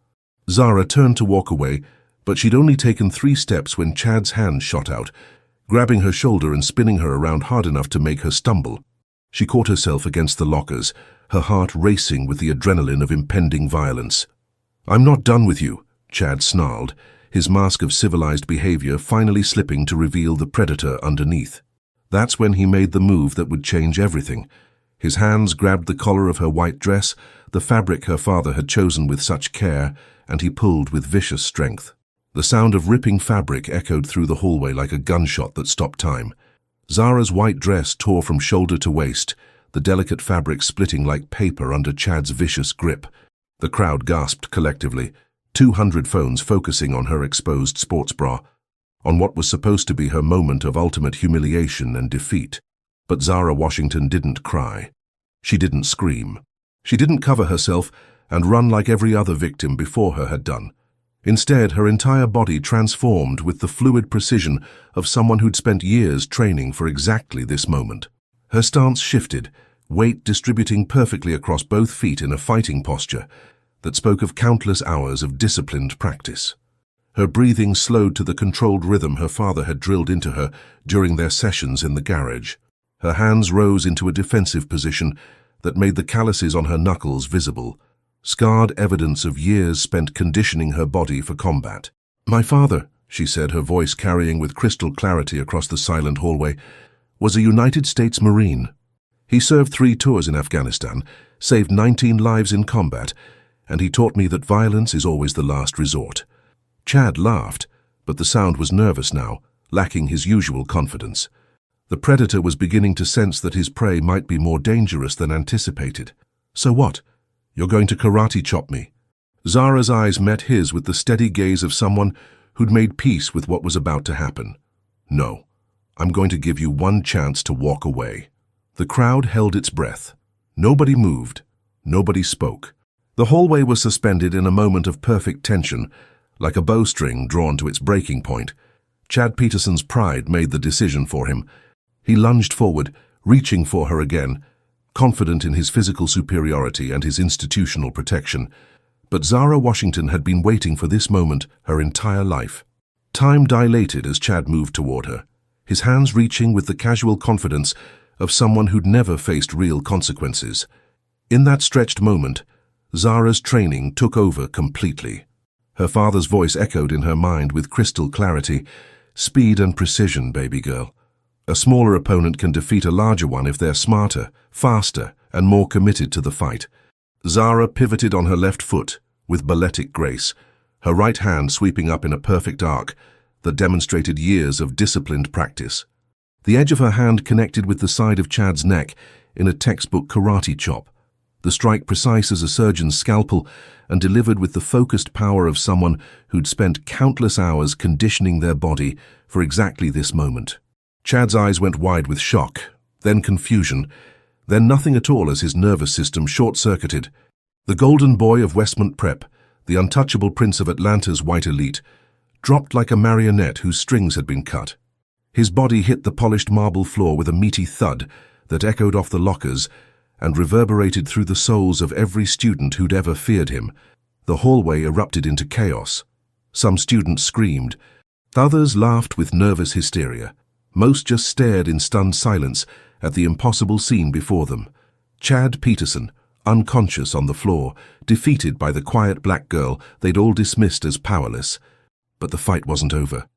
Zara turned to walk away, but she'd only taken 3 steps when Chad's hand shot out, grabbing her shoulder and spinning her around hard enough to make her stumble. She caught herself against the lockers, her heart racing with the adrenaline of impending violence. "I'm not done with you," Chad snarled, his mask of civilized behavior finally slipping to reveal the predator underneath. That's when he made the move that would change everything. His hands grabbed the collar of her white dress, the fabric her father had chosen with such care, and he pulled with vicious strength. The sound of ripping fabric echoed through the hallway like a gunshot that stopped time. Zara's white dress tore from shoulder to waist, the delicate fabric splitting like paper under Chad's vicious grip. The crowd gasped collectively, 200 phones focusing on her exposed sports bra, on what was supposed to be her moment of ultimate humiliation and defeat. But Zara Washington didn't cry. She didn't scream. She didn't cover herself and run like every other victim before her had done. Instead, her entire body transformed with the fluid precision of someone who'd spent years training for exactly this moment. Her stance shifted, weight distributing perfectly across both feet in a fighting posture that spoke of countless hours of disciplined practice. Her breathing slowed to the controlled rhythm her father had drilled into her during their sessions in the garage. Her hands rose into a defensive position that made the calluses on her knuckles visible, scarred evidence of years spent conditioning her body for combat. "My father," she said, her voice carrying with crystal clarity across the silent hallway, "was a United States Marine. He served 3 tours in Afghanistan, saved 19 lives in combat, and he taught me that violence is always the last resort." Chad laughed, but the sound was nervous now, lacking his usual confidence. The predator was beginning to sense that his prey might be more dangerous than anticipated. "So what? You're going to karate chop me?" Zara's eyes met his with the steady gaze of someone who'd made peace with what was about to happen. "No, I'm going to give you one chance to walk away." The crowd held its breath. Nobody moved. Nobody spoke. The hallway was suspended in a moment of perfect tension, like a bowstring drawn to its breaking point. Chad Peterson's pride made the decision for him. He lunged forward, reaching for her again, confident in his physical superiority and his institutional protection. But Zara Washington had been waiting for this moment her entire life. Time dilated as Chad moved toward her, his hands reaching with the casual confidence of someone who'd never faced real consequences. In that stretched moment, Zara's training took over completely. Her father's voice echoed in her mind with crystal clarity. Speed and precision, baby girl. A smaller opponent can defeat a larger one if they're smarter, faster, and more committed to the fight. Zara pivoted on her left foot with balletic grace, her right hand sweeping up in a perfect arc that demonstrated years of disciplined practice. The edge of her hand connected with the side of Chad's neck in a textbook karate chop, the strike precise as a surgeon's scalpel and delivered with the focused power of someone who'd spent countless hours conditioning their body for exactly this moment. Chad's eyes went wide with shock, then confusion, then nothing at all as his nervous system short-circuited. The golden boy of Westmont Prep, the untouchable prince of Atlanta's white elite, dropped like a marionette whose strings had been cut. His body hit the polished marble floor with a meaty thud that echoed off the lockers and reverberated through the souls of every student who'd ever feared him. The hallway erupted into chaos. Some students screamed. Others laughed with nervous hysteria. Most just stared in stunned silence at the impossible scene before them. Chad Peterson, unconscious on the floor, defeated by the quiet black girl they'd all dismissed as powerless. But the fight wasn't over.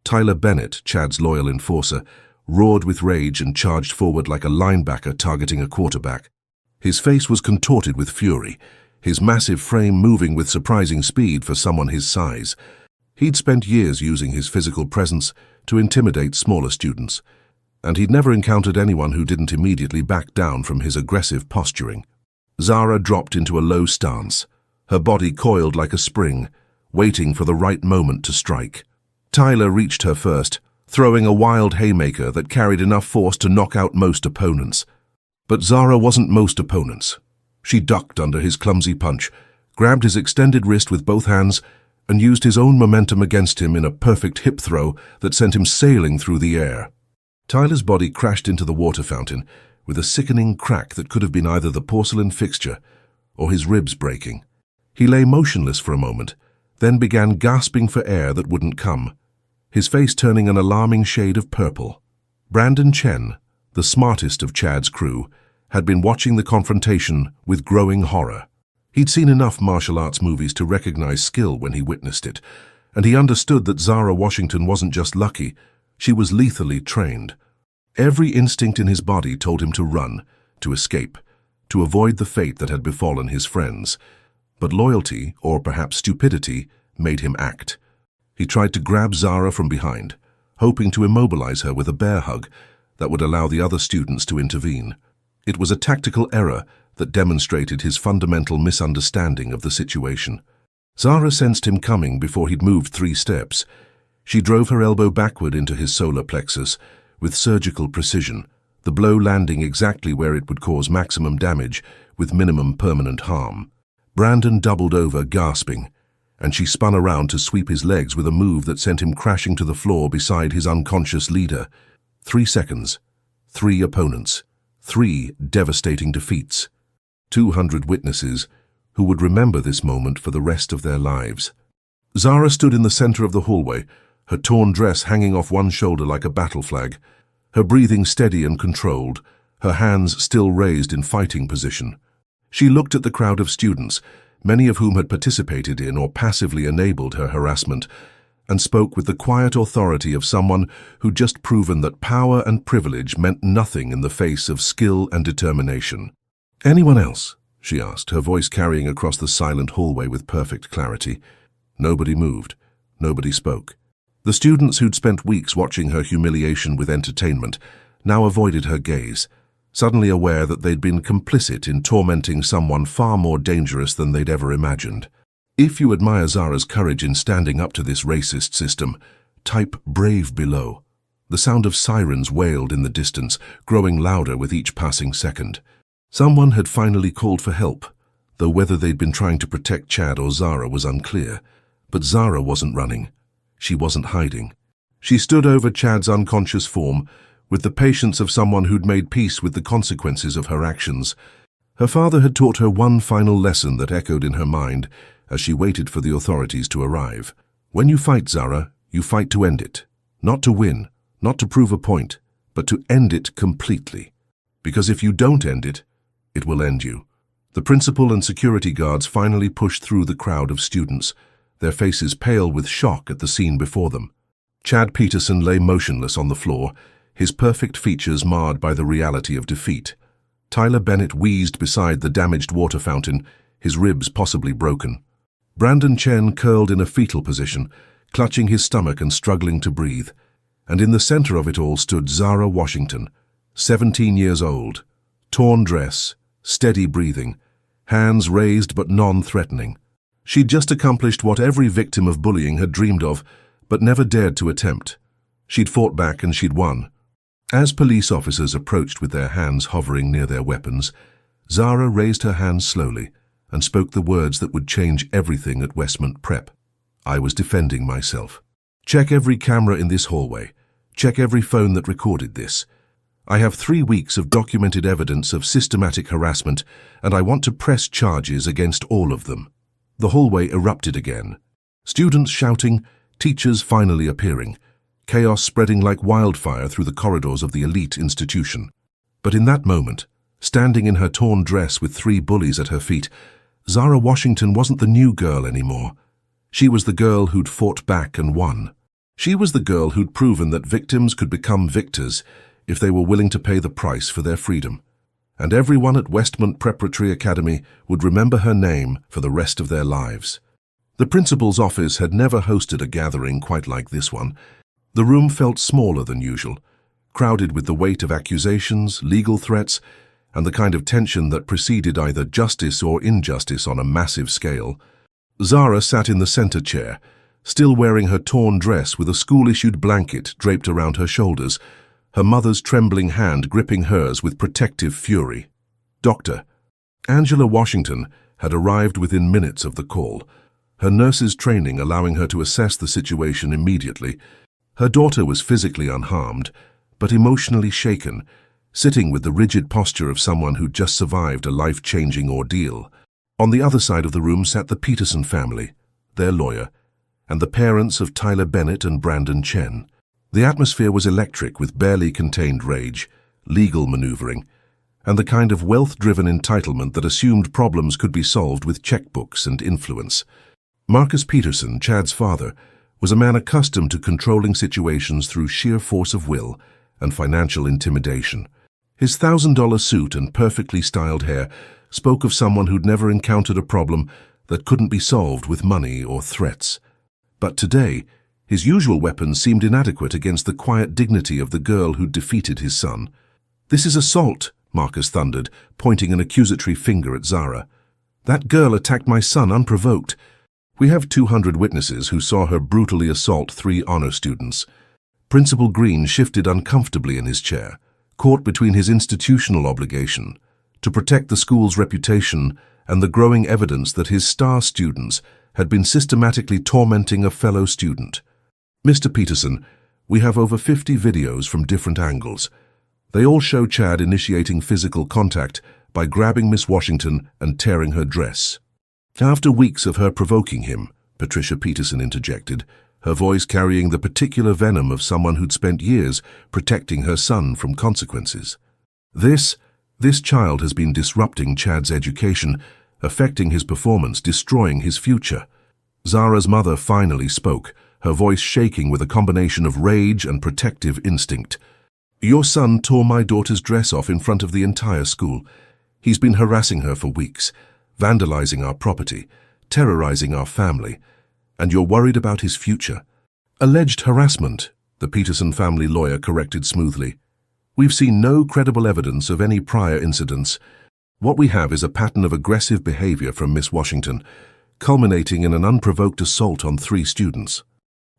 Tyler Bennett, Chad's loyal enforcer, roared with rage and charged forward like a linebacker targeting a quarterback. His face was contorted with fury, his massive frame moving with surprising speed for someone his size. He'd spent years using his physical presence to intimidate smaller students, and he'd never encountered anyone who didn't immediately back down from his aggressive posturing. Zara dropped into a low stance, her body coiled like a spring, waiting for the right moment to strike. Tyler reached her first, throwing a wild haymaker that carried enough force to knock out most opponents. But Zara wasn't most opponents. She ducked under his clumsy punch, grabbed his extended wrist with both hands, and used his own momentum against him in a perfect hip throw that sent him sailing through the air. Tyler's body crashed into the water fountain with a sickening crack that could have been either the porcelain fixture or his ribs breaking. He lay motionless for a moment, then began gasping for air that wouldn't come, his face turning an alarming shade of purple. Brandon Chen, the smartest of Chad's crew, had been watching the confrontation with growing horror. He'd seen enough martial arts movies to recognize skill when he witnessed it, and he understood that Zara Washington wasn't just lucky, she was lethally trained. Every instinct in his body told him to run, to escape, to avoid the fate that had befallen his friends. But loyalty, or perhaps stupidity, made him act. He tried to grab Zara from behind, hoping to immobilize her with a bear hug that would allow the other students to intervene. It was a tactical error that demonstrated his fundamental misunderstanding of the situation. Zara sensed him coming before he'd moved 3 steps. She drove her elbow backward into his solar plexus with surgical precision, the blow landing exactly where it would cause maximum damage with minimum permanent harm. Brandon doubled over, gasping, and she spun around to sweep his legs with a move that sent him crashing to the floor beside his unconscious leader. 3 seconds, 3 opponents, 3 devastating defeats. 200 witnesses who would remember this moment for the rest of their lives. Zara stood in the center of the hallway, her torn dress hanging off one shoulder like a battle flag, her breathing steady and controlled, her hands still raised in fighting position. She looked at the crowd of students, many of whom had participated in or passively enabled her harassment, and spoke with the quiet authority of someone who'd just proven that power and privilege meant nothing in the face of skill and determination. "Anyone else?" she asked, her voice carrying across the silent hallway with perfect clarity. Nobody moved. Nobody spoke. The students who'd spent weeks watching her humiliation with entertainment now avoided her gaze, suddenly aware that they'd been complicit in tormenting someone far more dangerous than they'd ever imagined. If you admire Zara's courage in standing up to this racist system, type brave below. The sound of sirens wailed in the distance, growing louder with each passing second. Someone had finally called for help, though whether they'd been trying to protect Chad or Zara was unclear. But Zara wasn't running. She wasn't hiding. She stood over Chad's unconscious form with the patience of someone who'd made peace with the consequences of her actions. Her father had taught her one final lesson that echoed in her mind as she waited for the authorities to arrive. When you fight, Zara, you fight to end it. Not to win, not to prove a point, but to end it completely. Because if you don't end it, it will end you. The principal and security guards finally pushed through the crowd of students, their faces pale with shock at the scene before them. Chad Peterson lay motionless on the floor, his perfect features marred by the reality of defeat. Tyler Bennett wheezed beside the damaged water fountain, his ribs possibly broken. Brandon Chen curled in a fetal position, clutching his stomach and struggling to breathe. And in the center of it all stood Zara Washington, 17 years old, torn dress, steady breathing, hands raised but non-threatening. She'd just accomplished what every victim of bullying had dreamed of, but never dared to attempt. She'd fought back and she'd won. As police officers approached with their hands hovering near their weapons, Zara raised her hands slowly and spoke the words that would change everything at Westmont Prep. I was defending myself. Check every camera in this hallway. Check every phone that recorded this. I have 3 weeks of documented evidence of systematic harassment, and I want to press charges against all of them. The hallway erupted again. Students shouting, teachers finally appearing, chaos spreading like wildfire through the corridors of the elite institution. But in that moment, standing in her torn dress with 3 bullies at her feet, Zara Washington wasn't the new girl anymore. She was the girl who'd fought back and won. She was the girl who'd proven that victims could become victors if they were willing to pay the price for their freedom. And everyone at Westmont Preparatory Academy would remember her name for the rest of their lives. The principal's office had never hosted a gathering quite like this one. The room felt smaller than usual, crowded with the weight of accusations, legal threats, and the kind of tension that preceded either justice or injustice on a massive scale. Zara sat in the center chair, still wearing her torn dress with a school-issued blanket draped around her shoulders, her mother's trembling hand gripping hers with protective fury. Dr. Angela Washington had arrived within minutes of the call, her nurse's training allowing her to assess the situation immediately. Her daughter was physically unharmed, but emotionally shaken, sitting with the rigid posture of someone who'd just survived a life-changing ordeal. On the other side of the room sat the Peterson family, their lawyer, and the parents of Tyler Bennett and Brandon Chen. The atmosphere was electric with barely contained rage, legal maneuvering, and the kind of wealth-driven entitlement that assumed problems could be solved with checkbooks and influence. Marcus Peterson, Chad's father, was a man accustomed to controlling situations through sheer force of will and financial intimidation. His $1,000 suit and perfectly styled hair spoke of someone who'd never encountered a problem that couldn't be solved with money or threats. But today, his usual weapons seemed inadequate against the quiet dignity of the girl who'd defeated his son. "This is assault," Marcus thundered, pointing an accusatory finger at Zara. "That girl attacked my son unprovoked. We have 200 witnesses who saw her brutally assault 3 honor students." Principal Green shifted uncomfortably in his chair, caught between his institutional obligation to protect the school's reputation and the growing evidence that his star students had been systematically tormenting a fellow student. "Mr. Peterson, we have over 50 videos from different angles. They all show Chad initiating physical contact by grabbing Miss Washington and tearing her dress." "After weeks of her provoking him," Patricia Peterson interjected, her voice carrying the particular venom of someone who'd spent years protecting her son from consequences. This child has been disrupting Chad's education, affecting his performance, destroying his future." Zara's mother finally spoke, her voice shaking with a combination of rage and protective instinct. "Your son tore my daughter's dress off in front of the entire school. He's been harassing her for weeks, vandalizing our property, terrorizing our family, and you're worried about his future." "Alleged harassment," the Peterson family lawyer corrected smoothly. "We've seen no credible evidence of any prior incidents. What we have is a pattern of aggressive behavior from Miss Washington, culminating in an unprovoked assault on 3 students."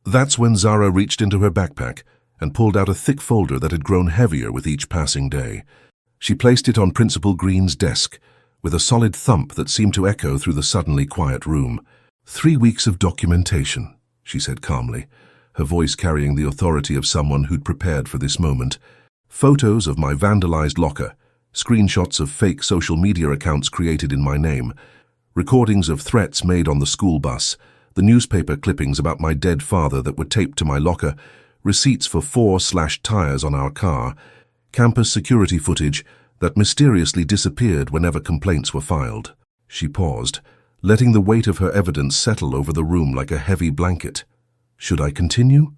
That's when Zara reached into her backpack and pulled out a thick folder that had grown heavier with each passing day. She placed it on Principal Green's desk, with a solid thump that seemed to echo through the suddenly quiet room. 3 weeks of documentation," she said calmly, her voice carrying the authority of someone who'd prepared for this moment. "Photos of my vandalized locker, screenshots of fake social media accounts created in my name, recordings of threats made on the school bus, the newspaper clippings about my dead father that were taped to my locker, receipts for 4 slashed tires on our car, campus security footage, that mysteriously disappeared whenever complaints were filed. She paused, letting the weight of her evidence settle over the room like a heavy blanket. Should I continue?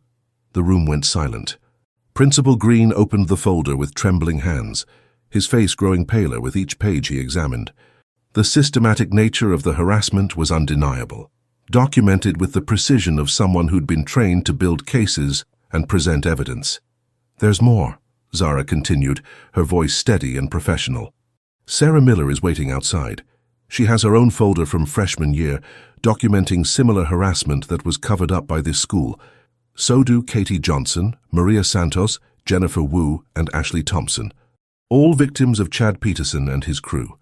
The room went silent. Principal Green opened the folder with trembling hands, his face growing paler with each page he examined. The systematic nature of the harassment was undeniable, documented with the precision of someone who'd been trained to build cases and present evidence. There's more, Zara continued, her voice steady and professional. Sarah Miller is waiting outside. She has her own folder from freshman year, documenting similar harassment that was covered up by this school. So do Katie Johnson, Maria Santos, Jennifer Wu, and Ashley Thompson. All victims of Chad Peterson and his crew.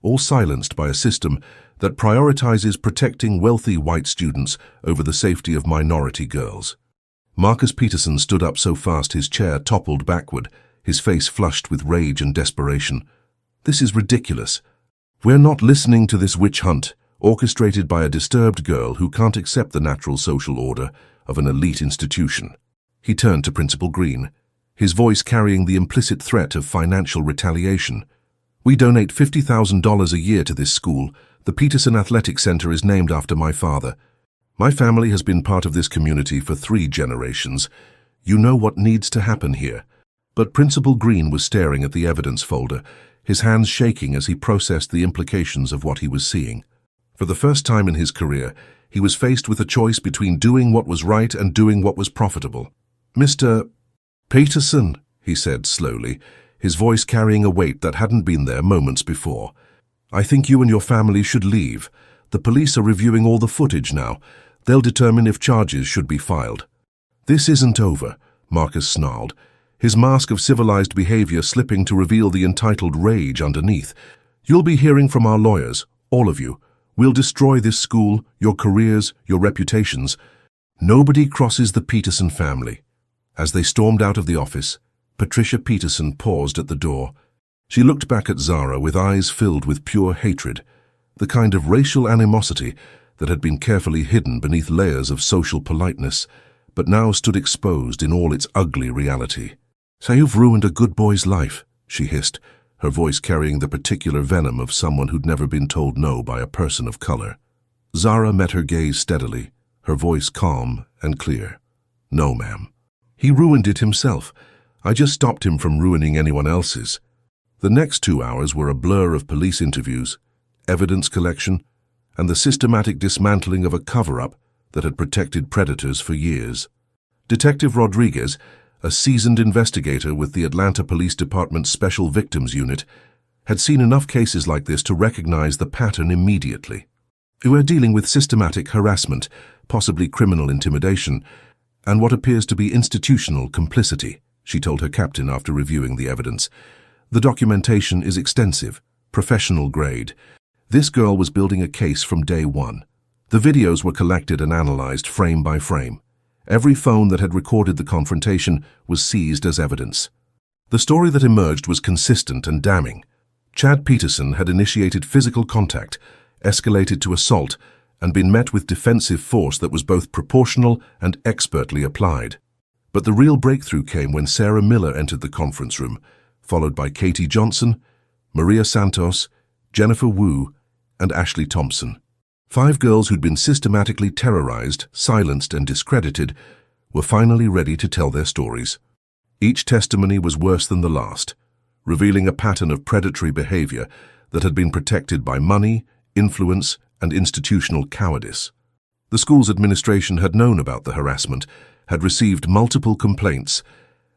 All silenced by a system that prioritizes protecting wealthy white students over the safety of minority girls. Marcus Peterson stood up so fast his chair toppled backward, his face flushed with rage and desperation. This is ridiculous. We're not listening to this witch hunt, orchestrated by a disturbed girl who can't accept the natural social order of an elite institution. He turned to Principal Green, his voice carrying the implicit threat of financial retaliation. We donate $50,000 a year to this school. The Peterson Athletic Center is named after my father. My family has been part of this community for 3 generations. You know what needs to happen here. But Principal Green was staring at the evidence folder, his hands shaking as he processed the implications of what he was seeing. For the first time in his career, he was faced with a choice between doing what was right and doing what was profitable. Mr. Peterson, he said slowly, his voice carrying a weight that hadn't been there moments before. I think you and your family should leave. The police are reviewing all the footage now. They'll determine if charges should be filed. This isn't over, Marcus snarled, his mask of civilized behavior slipping to reveal the entitled rage underneath. You'll be hearing from our lawyers, all of you. We'll destroy this school, your careers, your reputations. Nobody crosses the Peterson family. As they stormed out of the office, Patricia Peterson paused at the door. She looked back at Zara with eyes filled with pure hatred, the kind of racial animosity that had been carefully hidden beneath layers of social politeness, but now stood exposed in all its ugly reality. So you've ruined a good boy's life, she hissed, her voice carrying the particular venom of someone who'd never been told no by a person of color. Zara met her gaze steadily, her voice calm and clear. No, ma'am. He ruined it himself. I just stopped him from ruining anyone else's. The next 2 hours were a blur of police interviews, evidence collection, and the systematic dismantling of a cover-up that had protected predators for years. Detective Rodriguez, a seasoned investigator with the Atlanta Police Department's Special Victims Unit, had seen enough cases like this to recognize the pattern immediately. We're dealing with systematic harassment, possibly criminal intimidation, and what appears to be institutional complicity, she told her captain after reviewing the evidence. The documentation is extensive, professional grade. This girl was building a case from day one. The videos were collected and analyzed frame by frame. Every phone that had recorded the confrontation was seized as evidence. The story that emerged was consistent and damning. Chad Peterson had initiated physical contact, escalated to assault, and been met with defensive force that was both proportional and expertly applied. But the real breakthrough came when Sarah Miller entered the conference room, followed by Katie Johnson, Maria Santos, Jennifer Wu, and Ashley Thompson. 5 girls who'd been systematically terrorized, silenced, and discredited were finally ready to tell their stories. Each testimony was worse than the last, revealing a pattern of predatory behavior that had been protected by money, influence, and institutional cowardice. The school's administration had known about the harassment, had received multiple complaints,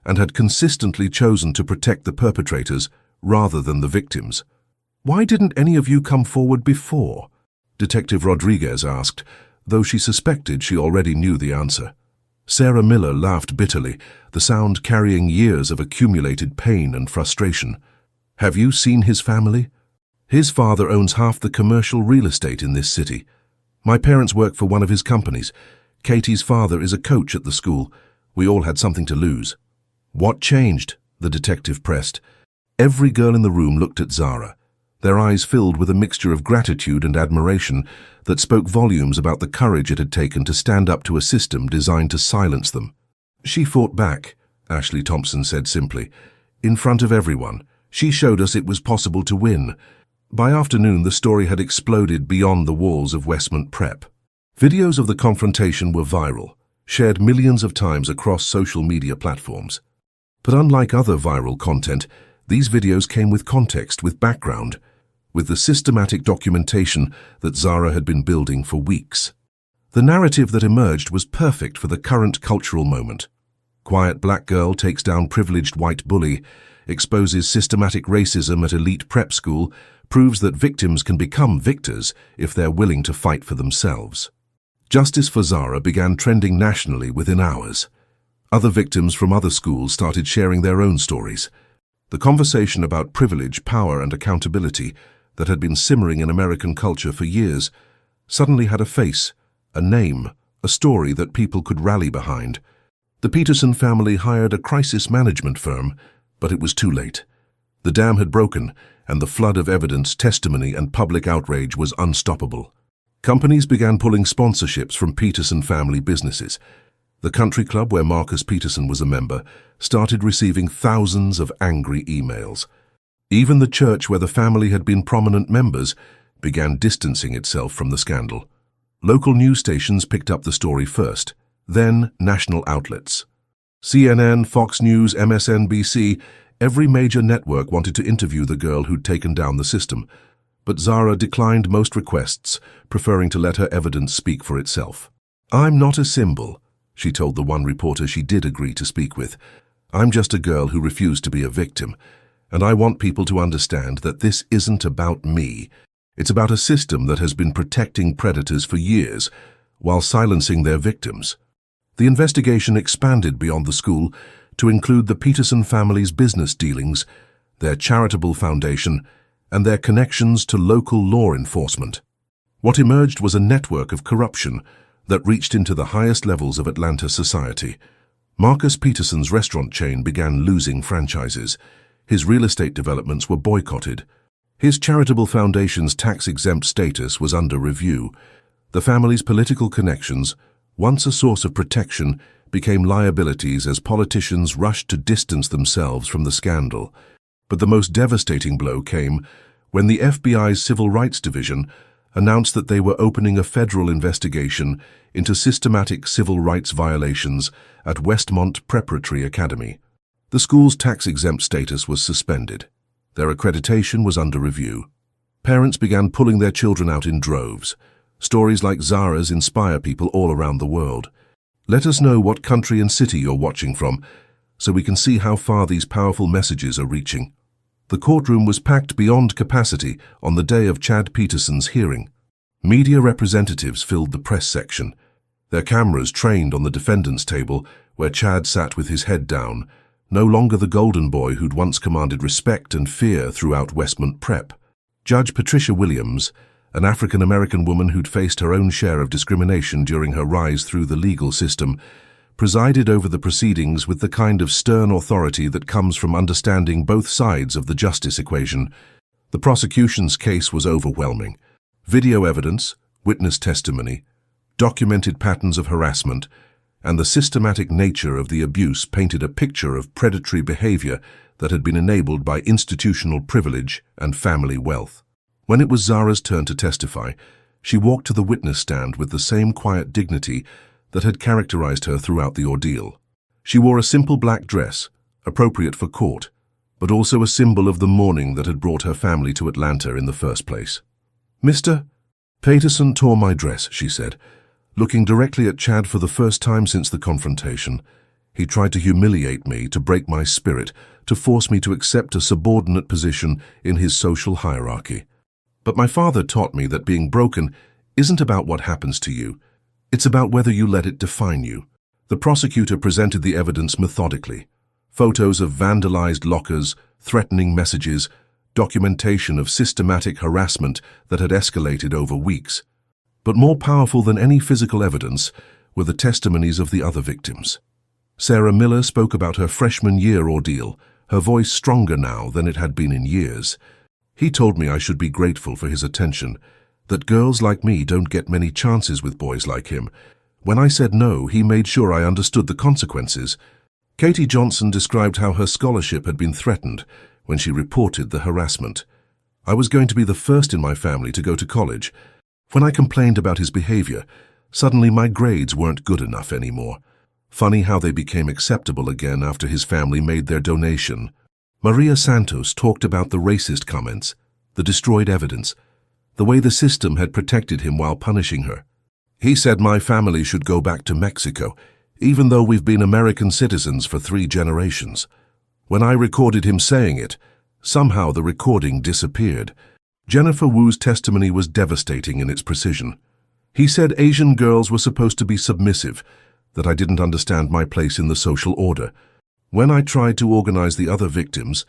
and had consistently chosen to protect the perpetrators rather than the victims. Why didn't any of you come forward before? Detective Rodriguez asked, though she suspected she already knew the answer. Sarah Miller laughed bitterly, the sound carrying years of accumulated pain and frustration. Have you seen his family? His father owns half the commercial real estate in this city. My parents work for one of his companies. Katie's father is a coach at the school. We all had something to lose. What changed? The detective pressed. Every girl in the room looked at Zara, their eyes filled with a mixture of gratitude and admiration that spoke volumes about the courage it had taken to stand up to a system designed to silence them. She fought back, Ashley Thompson said simply, in front of everyone, She showed us it was possible to win. By afternoon, the story had exploded beyond the walls of Westmont Prep. Videos of the confrontation were viral, shared millions of times across social media platforms. But unlike other viral content, these videos came with context, with background, with the systematic documentation that Zara had been building for weeks. The narrative that emerged was perfect for the current cultural moment. Quiet black girl takes down privileged white bully, exposes systematic racism at elite prep school, proves that victims can become victors if they're willing to fight for themselves. Justice for Zara began trending nationally within hours. Other victims from other schools started sharing their own stories. The conversation about privilege, power, and accountability that had been simmering in American culture for years suddenly had a face, a name, a story that people could rally behind. The Peterson family hired a crisis management firm, but it was too late. The dam had broken, and the flood of evidence, testimony, and public outrage was unstoppable. Companies began pulling sponsorships from Peterson family businesses. The country club where Marcus Peterson was a member started receiving thousands of angry emails. Even the church where the family had been prominent members began distancing itself from the scandal. Local news stations picked up the story first, then national outlets. CNN, Fox News, MSNBC, every major network wanted to interview the girl who'd taken down the system. But Zara declined most requests, preferring to let her evidence speak for itself. "I'm not a symbol," she told the one reporter she did agree to speak with. "I'm just a girl who refused to be a victim. And I want people to understand that this isn't about me. It's about a system that has been protecting predators for years, while silencing their victims." The investigation expanded beyond the school to include the Peterson family's business dealings, their charitable foundation, and their connections to local law enforcement. What emerged was a network of corruption that reached into the highest levels of Atlanta society. Marcus Peterson's restaurant chain began losing franchises. His real estate developments were boycotted. His charitable foundation's tax-exempt status was under review. The family's political connections, once a source of protection, became liabilities as politicians rushed to distance themselves from the scandal. But the most devastating blow came when the FBI's Civil Rights Division announced that they were opening a federal investigation into systematic civil rights violations at Westmont Preparatory Academy. The school's tax-exempt status was suspended. Their accreditation was under review. Parents began pulling their children out in droves. Stories like Zara's inspire people all around the world. Let us know what country and city you're watching from, so we can see how far these powerful messages are reaching. The courtroom was packed beyond capacity on the day of Chad Peterson's hearing. Media representatives filled the press section, their cameras trained on the defendant's table where Chad sat with his head down, no longer the golden boy who'd once commanded respect and fear throughout Westmont Prep. Judge Patricia Williams, an African-American woman who'd faced her own share of discrimination during her rise through the legal system, presided over the proceedings with the kind of stern authority that comes from understanding both sides of the justice equation. The prosecution's case was overwhelming. Video evidence, witness testimony, documented patterns of harassment, and the systematic nature of the abuse painted a picture of predatory behavior that had been enabled by institutional privilege and family wealth. When it was Zara's turn to testify, she walked to the witness stand with the same quiet dignity that had characterized her throughout the ordeal. She wore a simple black dress, appropriate for court, but also a symbol of the mourning that had brought her family to Atlanta in the first place. "Mr. Peterson tore my dress," she said, looking directly at Chad for the first time since the confrontation. "He tried to humiliate me, to break my spirit, to force me to accept a subordinate position in his social hierarchy. But my father taught me that being broken isn't about what happens to you. It's about whether you let it define you." The prosecutor presented the evidence methodically. Photos of vandalized lockers, threatening messages, documentation of systematic harassment that had escalated over weeks. But more powerful than any physical evidence were the testimonies of the other victims. Sarah Miller spoke about her freshman year ordeal, her voice stronger now than it had been in years. "He told me I should be grateful for his attention, that girls like me don't get many chances with boys like him. When I said no, he made sure I understood the consequences." Katie Johnson described how her scholarship had been threatened when she reported the harassment. I was going to be the first in my family to go to college. When I complained about his behavior, suddenly my grades weren't good enough anymore. Funny how they became acceptable again after his family made their donation. Maria Santos talked about the racist comments, the destroyed evidence, the way the system had protected him while punishing her. He said my family should go back to Mexico, even though we've been American citizens for 3 generations. When I recorded him saying it, somehow the recording disappeared. Jennifer Wu's testimony was devastating in its precision. He said Asian girls were supposed to be submissive, that I didn't understand my place in the social order. When I tried to organize the other victims,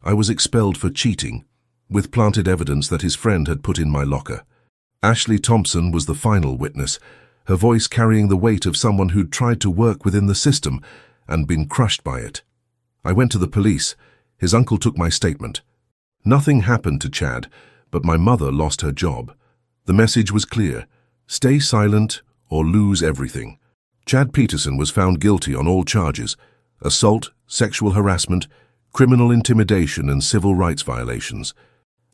I was expelled for cheating, with planted evidence that his friend had put in my locker. Ashley Thompson was the final witness, her voice carrying the weight of someone who'd tried to work within the system and been crushed by it. I went to the police. His uncle took my statement. Nothing happened to Chad, but my mother lost her job. The message was clear: stay silent or lose everything. Chad Peterson was found guilty on all charges: assault, sexual harassment, criminal intimidation, and civil rights violations.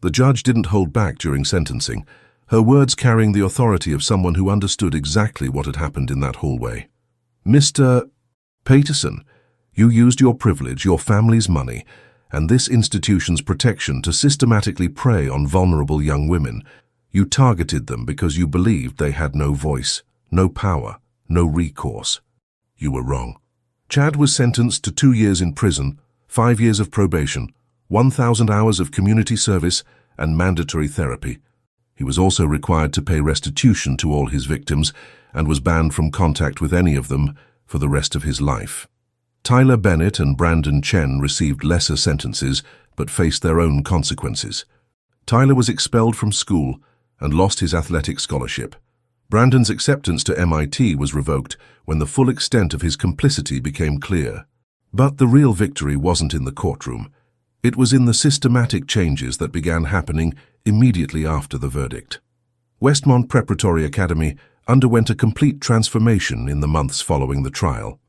The judge didn't hold back during sentencing, her words carrying the authority of someone who understood exactly what had happened in that hallway. Mr. Peterson, you used your privilege, your family's money, and this institution's protection to systematically prey on vulnerable young women. You targeted them because you believed they had no voice, no power, no recourse. You were wrong. Chad was sentenced to 2 years in prison, 5 years of probation, 1,000 hours of community service, and mandatory therapy. He was also required to pay restitution to all his victims and was banned from contact with any of them for the rest of his life. Tyler Bennett and Brandon Chen received lesser sentences but faced their own consequences. Tyler was expelled from school and lost his athletic scholarship. Brandon's acceptance to MIT was revoked when the full extent of his complicity became clear. But the real victory wasn't in the courtroom. It was in the systematic changes that began happening immediately after the verdict. Westmont Preparatory Academy underwent a complete transformation in the months following the trial.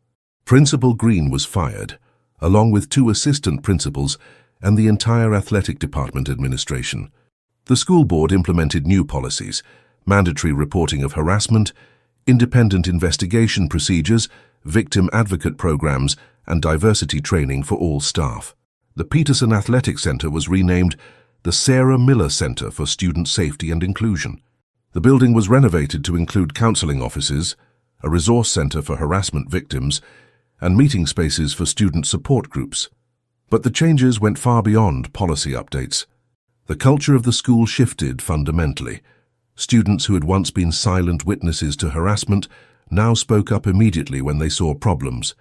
Principal Green was fired, along with 2 assistant principals and the entire athletic department administration. The school board implemented new policies: mandatory reporting of harassment, independent investigation procedures, victim advocate programs, and diversity training for all staff. The Peterson Athletic Center was renamed the Sarah Miller Center for Student Safety and Inclusion. The building was renovated to include counseling offices, a resource center for harassment victims, and meeting spaces for student support groups. But the changes went far beyond policy updates. The culture of the school shifted fundamentally. Students who had once been silent witnesses to harassment now spoke up immediately when they saw problems.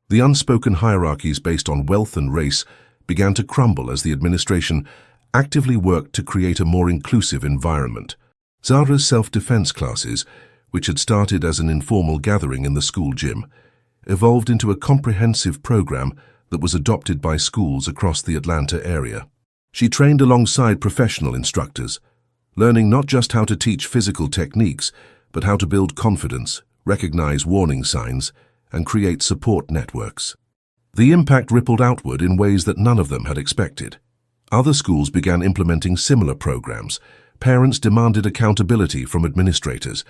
The unspoken hierarchies based on wealth and race began to crumble as the administration actively worked to create a more inclusive environment. Zara's self-defense classes, which had started as an informal gathering in the school gym, evolved into a comprehensive program that was adopted by schools across the Atlanta area. She trained alongside professional instructors, learning not just how to teach physical techniques, but how to build confidence, recognize warning signs, and create support networks. The impact rippled outward in ways that none of them had expected. Other schools began implementing similar programs. Parents demanded accountability from administrators.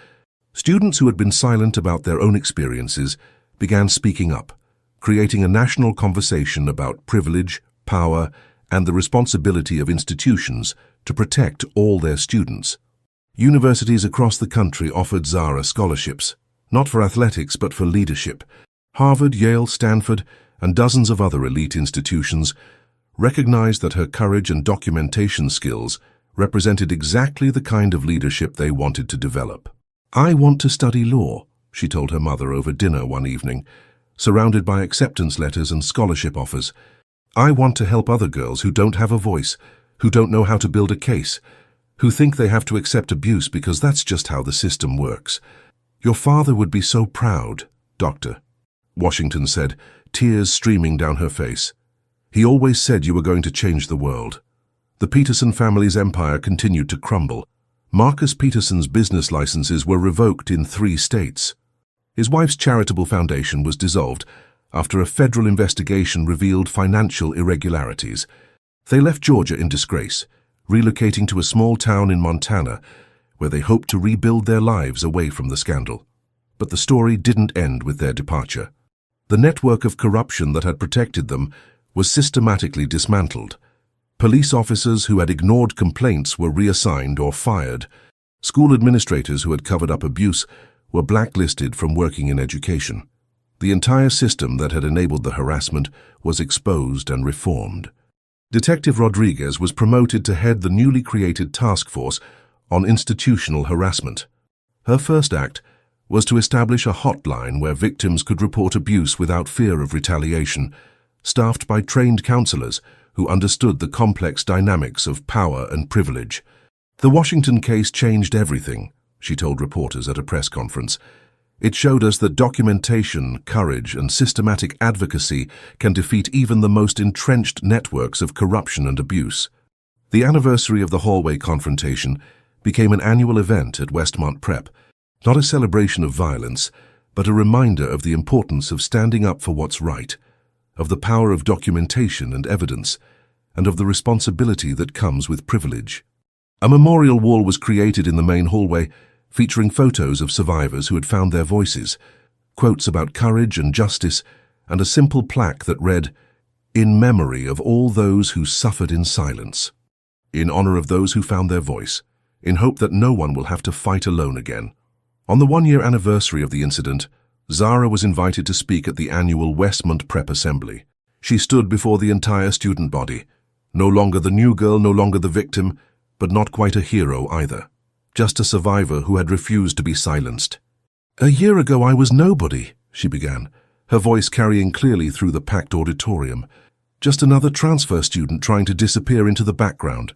Students who had been silent about their own experiences began speaking up, creating a national conversation about privilege, power, and the responsibility of institutions to protect all their students. Universities across the country offered Zara scholarships, not for athletics but for leadership. Harvard, Yale, Stanford, and dozens of other elite institutions recognized that her courage and documentation skills represented exactly the kind of leadership they wanted to develop. "I want to study law," she told her mother over dinner one evening, surrounded by acceptance letters and scholarship offers. "I want to help other girls who don't have a voice, who don't know how to build a case, who think they have to accept abuse because that's just how the system works. Your father would be so proud, Doctor," Washington said, tears streaming down her face. "He always said you were going to change the world." The Peterson family's empire continued to crumble. Marcus Peterson's business licenses were revoked in 3 states. His wife's charitable foundation was dissolved after a federal investigation revealed financial irregularities. They left Georgia in disgrace, relocating to a small town in Montana where they hoped to rebuild their lives away from the scandal. But the story didn't end with their departure. The network of corruption that had protected them was systematically dismantled. Police officers who had ignored complaints were reassigned or fired. School administrators who had covered up abuse were blacklisted from working in education. The entire system that had enabled the harassment was exposed and reformed. Detective Rodriguez was promoted to head the newly created task force on institutional harassment. Her first act was to establish a hotline where victims could report abuse without fear of retaliation, staffed by trained counselors who understood the complex dynamics of power and privilege. The Washington case changed everything, she told reporters at a press conference. It showed us that documentation, courage, and systematic advocacy can defeat even the most entrenched networks of corruption and abuse. The anniversary of the hallway confrontation became an annual event at Westmont Prep, not a celebration of violence, but a reminder of the importance of standing up for what's right, of the power of documentation and evidence, and of the responsibility that comes with privilege. A memorial wall was created in the main hallway, featuring photos of survivors who had found their voices, quotes about courage and justice, and a simple plaque that read, "In memory of all those who suffered in silence, in honor of those who found their voice, in hope that no one will have to fight alone again." On the one-year anniversary of the incident, Zara was invited to speak at the annual Westmont Prep Assembly. She stood before the entire student body, no longer the new girl, no longer the victim, but not quite a hero either. Just a survivor who had refused to be silenced. "A year ago I was nobody," she began, her voice carrying clearly through the packed auditorium. "Just another transfer student trying to disappear into the background.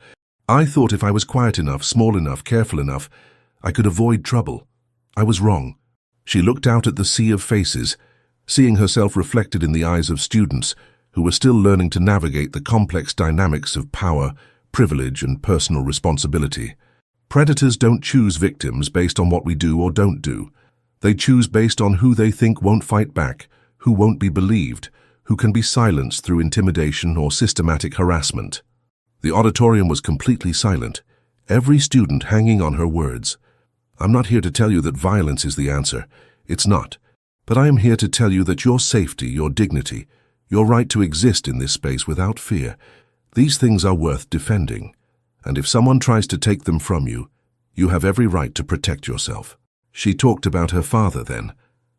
I thought if I was quiet enough, small enough, careful enough, I could avoid trouble. I was wrong." She looked out at the sea of faces, seeing herself reflected in the eyes of students who were still learning to navigate the complex dynamics of power, privilege, and personal responsibility. Predators don't choose victims based on what we do or don't do. They choose based on who they think won't fight back, who won't be believed, who can be silenced through intimidation or systematic harassment. The auditorium was completely silent, every student hanging on her words. "I'm not here to tell you that violence is the answer. It's not. But I am here to tell you that your safety, your dignity, your right to exist in this space without fear, these things are worth defending. And if someone tries to take them from you, you have every right to protect yourself." She talked about her father then,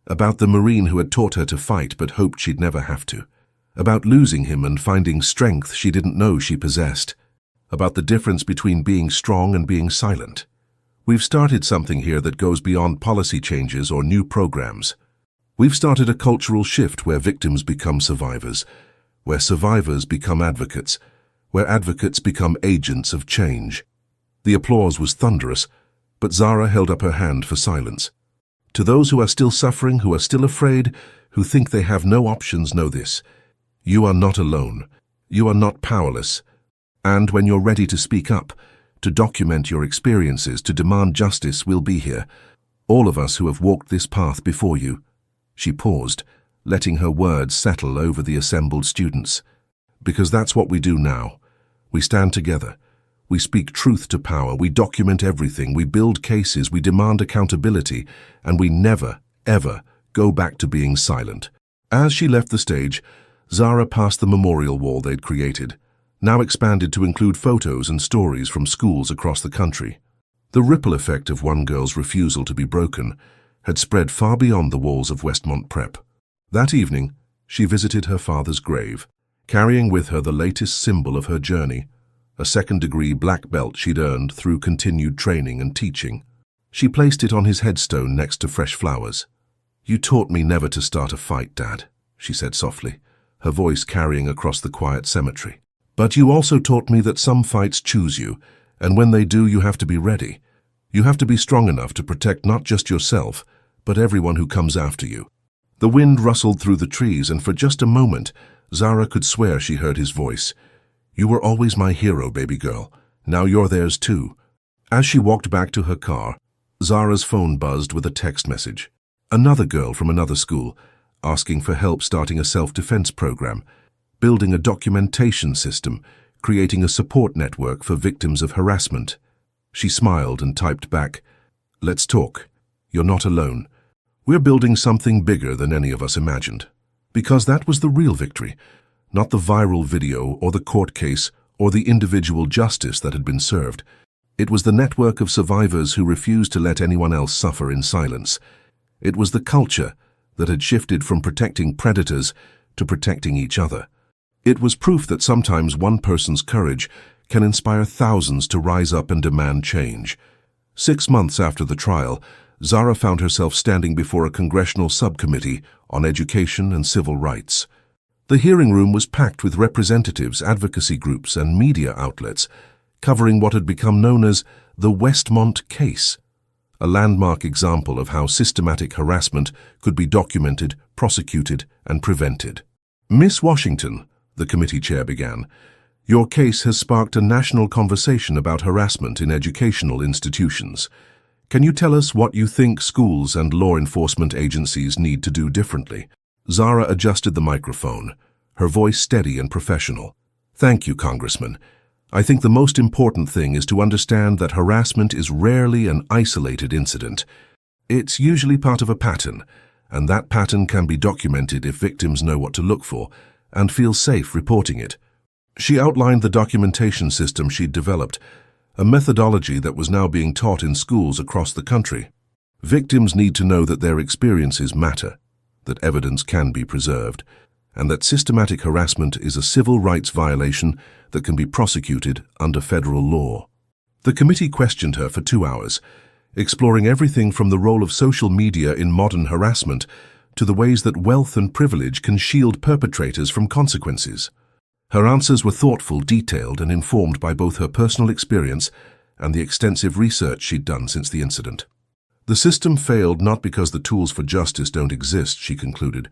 about the Marine who had taught her to fight but hoped she'd never have to, about losing him and finding strength she didn't know she possessed, about the difference between being strong and being silent. "We've started something here that goes beyond policy changes or new programs. We've started a cultural shift where victims become survivors, where survivors become advocates, where advocates become agents of change." The applause was thunderous, but Zara held up her hand for silence. "To those who are still suffering, who are still afraid, who think they have no options, know this. You are not alone. You are not powerless. And when you're ready to speak up, to document your experiences, to demand justice, we'll be here. All of us who have walked this path before you." She paused, letting her words settle over the assembled students. "Because that's what we do now. We stand together. We speak truth to power. We document everything. We build cases. We demand accountability. And we never, ever go back to being silent." As she left the stage, Zara passed the memorial wall they'd created, now expanded to include photos and stories from schools across the country. The ripple effect of one girl's refusal to be broken had spread far beyond the walls of Westmont Prep. That evening, she visited her father's grave, carrying with her the latest symbol of her journey, a second-degree black belt she'd earned through continued training and teaching. She placed it on his headstone next to fresh flowers. "You taught me never to start a fight, Dad," she said softly, her voice carrying across the quiet cemetery. "But you also taught me that some fights choose you, and when they do, you have to be ready. You have to be strong enough to protect not just yourself, but everyone who comes after you." The wind rustled through the trees, and for just a moment, Zara could swear she heard his voice. "You were always my hero, baby girl. Now you're theirs too." As she walked back to her car, Zara's phone buzzed with a text message. Another girl from another school, asking for help starting a self-defense program, building a documentation system, creating a support network for victims of harassment. She smiled and typed back, "Let's talk. You're not alone. We're building something bigger than any of us imagined." Because that was the real victory, not the viral video or the court case or the individual justice that had been served. It was the network of survivors who refused to let anyone else suffer in silence. It was the culture that had shifted from protecting predators to protecting each other. It was proof that sometimes one person's courage can inspire thousands to rise up and demand change. 6 months after the trial, Zara found herself standing before a congressional subcommittee on education and civil rights. The hearing room was packed with representatives, advocacy groups, and media outlets, covering what had become known as the Westmont case, a landmark example of how systematic harassment could be documented, prosecuted, and prevented. "Miss Washington," the committee chair began, "your case has sparked a national conversation about harassment in educational institutions. Can you tell us what you think schools and law enforcement agencies need to do differently?" Zara adjusted the microphone, her voice steady and professional. "Thank you, Congressman. I think the most important thing is to understand that harassment is rarely an isolated incident. It's usually part of a pattern, and that pattern can be documented if victims know what to look for and feel safe reporting it." She outlined the documentation system she'd developed, a methodology that was now being taught in schools across the country. Victims need to know that their experiences matter, that evidence can be preserved, and that systematic harassment is a civil rights violation that can be prosecuted under federal law. The committee questioned her for 2 hours, exploring everything from the role of social media in modern harassment to the ways that wealth and privilege can shield perpetrators from consequences. Her answers were thoughtful, detailed, and informed by both her personal experience and the extensive research she'd done since the incident. The system failed not because the tools for justice don't exist, she concluded,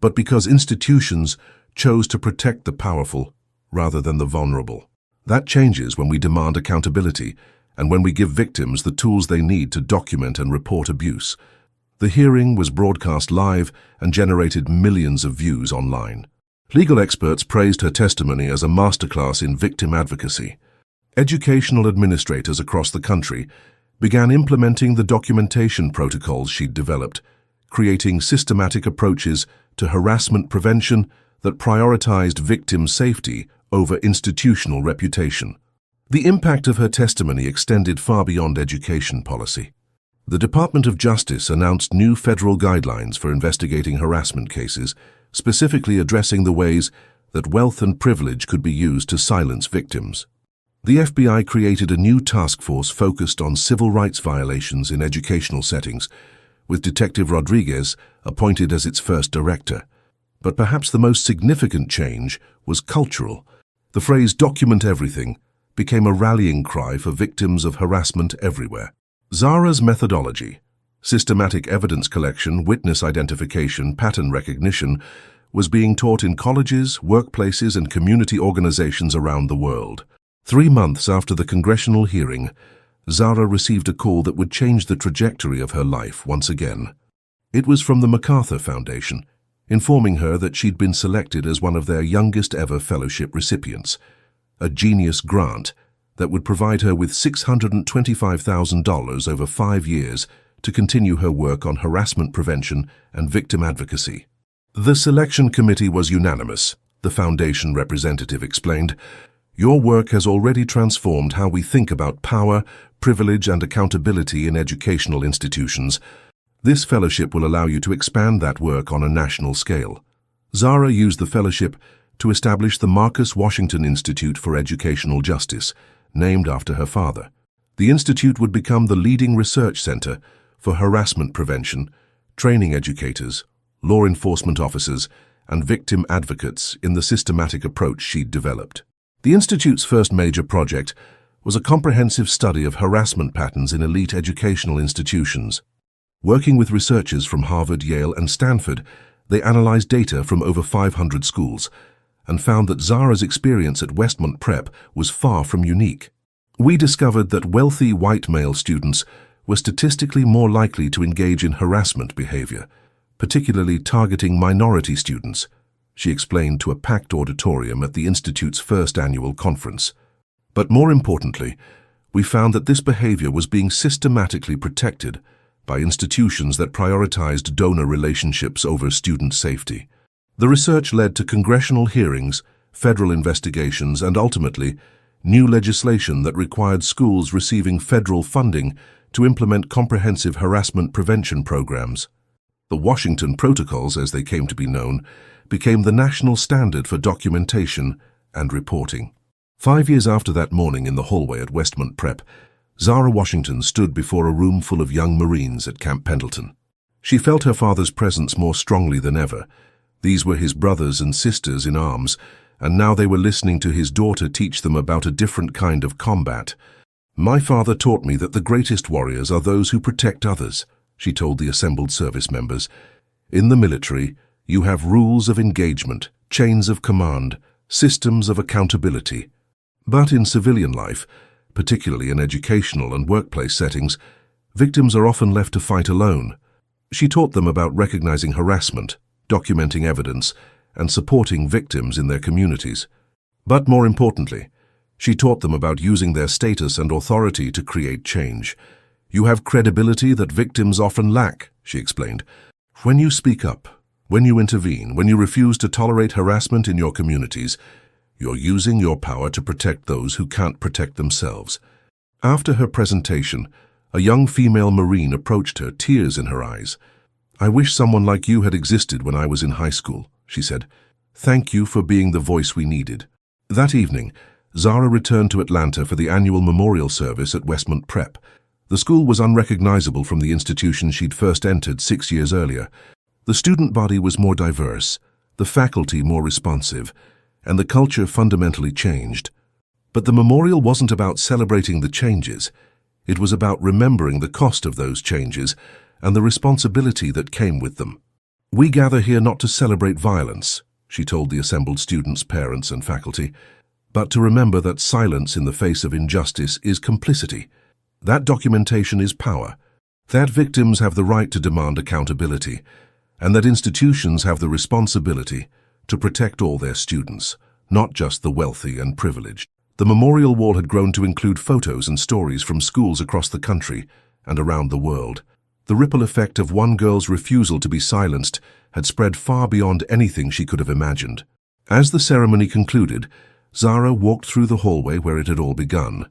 but because institutions chose to protect the powerful rather than the vulnerable. That changes when we demand accountability and when we give victims the tools they need to document and report abuse. The hearing was broadcast live and generated millions of views online. Legal experts praised her testimony as a masterclass in victim advocacy. Educational administrators across the country began implementing the documentation protocols she'd developed, creating systematic approaches to harassment prevention that prioritized victim safety over institutional reputation. The impact of her testimony extended far beyond education policy. The Department of Justice announced new federal guidelines for investigating harassment cases, specifically addressing the ways that wealth and privilege could be used to silence victims. The FBI created a new task force focused on civil rights violations in educational settings, with Detective Rodriguez appointed as its first director. But perhaps the most significant change was cultural. The phrase "document everything" became a rallying cry for victims of harassment everywhere. Zara's methodology, systematic evidence collection, witness identification, pattern recognition, was being taught in colleges, workplaces, and community organizations around the world. 3 months after the congressional hearing, Zara received a call that would change the trajectory of her life once again. It was from the MacArthur Foundation, informing her that she'd been selected as one of their youngest ever fellowship recipients, a Genius grant that would provide her with $625,000 over 5 years to continue her work on harassment prevention and victim advocacy. The selection committee was unanimous, the foundation representative explained. "Your work has already transformed how we think about power, privilege, and accountability in educational institutions. This fellowship will allow you to expand that work on a national scale." Zara used the fellowship to establish the Marcus Washington Institute for Educational Justice, named after her father. The institute would become the leading research center for harassment prevention, training educators, law enforcement officers, and victim advocates in the systematic approach she'd developed. The institute's first major project was a comprehensive study of harassment patterns in elite educational institutions. Working with researchers from Harvard, Yale, and Stanford, they analyzed data from over 500 schools and found that Zara's experience at Westmont Prep was far from unique. "We discovered that wealthy white male students were statistically more likely to engage in harassment behavior, particularly targeting minority students," she explained to a packed auditorium at the Institute's first annual conference. But more importantly, we found that this behavior was being systematically protected by institutions that prioritized donor relationships over student safety. The research led to congressional hearings, federal investigations, and ultimately, new legislation that required schools receiving federal funding to implement comprehensive harassment prevention programs. The Washington Protocols, as they came to be known, became the national standard for documentation and reporting. 5 years after that morning in the hallway at Westmont Prep, Zara Washington stood before a room full of young Marines at Camp Pendleton. She felt her father's presence more strongly than ever. These were his brothers and sisters in arms, and now they were listening to his daughter teach them about a different kind of combat. "My father taught me that the greatest warriors are those who protect others," she told the assembled service members. "In the military, you have rules of engagement, chains of command, systems of accountability. But in civilian life, particularly in educational and workplace settings, victims are often left to fight alone." She taught them about recognizing harassment, documenting evidence, and supporting victims in their communities. But more importantly, she taught them about using their status and authority to create change. "You have credibility that victims often lack," she explained. "When you speak up, when you intervene, when you refuse to tolerate harassment in your communities, you're using your power to protect those who can't protect themselves." After her presentation, a young female Marine approached her, tears in her eyes. "I wish someone like you had existed when I was in high school," she said. "Thank you for being the voice we needed." That evening, Zara returned to Atlanta for the annual memorial service at Westmont Prep. The school was unrecognizable from the institution she'd first entered 6 years earlier. The student body was more diverse, the faculty more responsive, and the culture fundamentally changed. But the memorial wasn't about celebrating the changes. It was about remembering the cost of those changes and the responsibility that came with them. "We gather here not to celebrate violence," she told the assembled students, parents, and faculty, "but to remember that silence in the face of injustice is complicity. That documentation is power. That victims have the right to demand accountability, and that institutions have the responsibility to protect all their students, not just the wealthy and privileged." The memorial wall had grown to include photos and stories from schools across the country and around the world. The ripple effect of one girl's refusal to be silenced had spread far beyond anything she could have imagined. As the ceremony concluded, Zara walked through the hallway where it had all begun.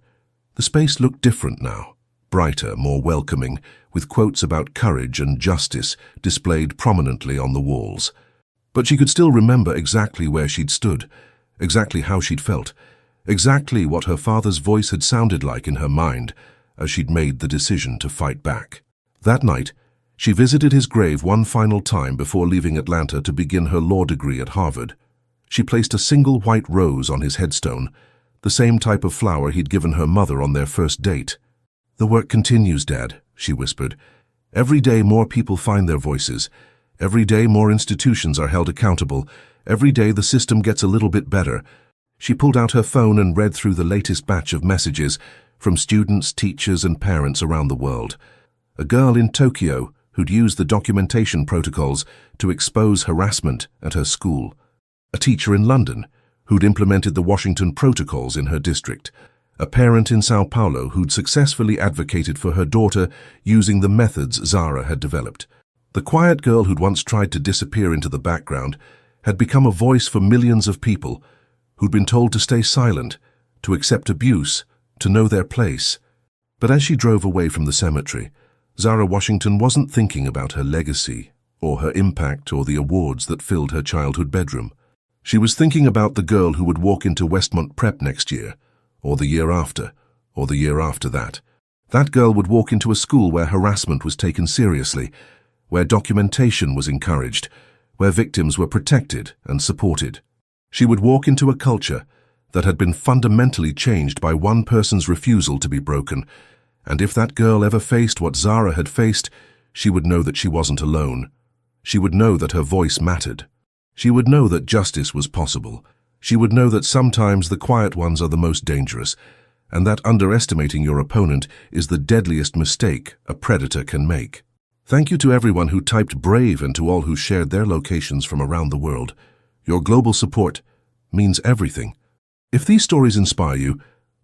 The space looked different now, brighter, more welcoming, with quotes about courage and justice displayed prominently on the walls. But she could still remember exactly where she'd stood, exactly how she'd felt, exactly what her father's voice had sounded like in her mind as she'd made the decision to fight back. That night, she visited his grave one final time before leaving Atlanta to begin her law degree at Harvard. She placed a single white rose on his headstone, the same type of flower he'd given her mother on their first date. "The work continues, Dad," she whispered. "Every day more people find their voices. Every day more institutions are held accountable. Every day the system gets a little bit better." She pulled out her phone and read through the latest batch of messages from students, teachers, and parents around the world. A girl in Tokyo who'd used the documentation protocols to expose harassment at her school. A teacher in London who'd implemented the Washington Protocols in her district. A parent in Sao Paulo who'd successfully advocated for her daughter using the methods Zara had developed. The quiet girl who'd once tried to disappear into the background had become a voice for millions of people who'd been told to stay silent, to accept abuse, to know their place. But as she drove away from the cemetery, Zara Washington wasn't thinking about her legacy, or her impact, or the awards that filled her childhood bedroom. She was thinking about the girl who would walk into Westmont Prep next year, or the year after, or the year after that. That girl would walk into a school where harassment was taken seriously, where documentation was encouraged, where victims were protected and supported. She would walk into a culture that had been fundamentally changed by one person's refusal to be broken, and if that girl ever faced what Zara had faced, she would know that she wasn't alone. She would know that her voice mattered. She would know that justice was possible. She would know that sometimes the quiet ones are the most dangerous, and that underestimating your opponent is the deadliest mistake a predator can make. Thank you to everyone who typed brave and to all who shared their locations from around the world. Your global support means everything. If these stories inspire you,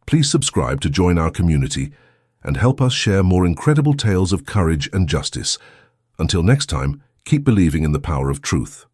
please subscribe to join our community and help us share more incredible tales of courage and justice. Until next time, keep believing in the power of truth.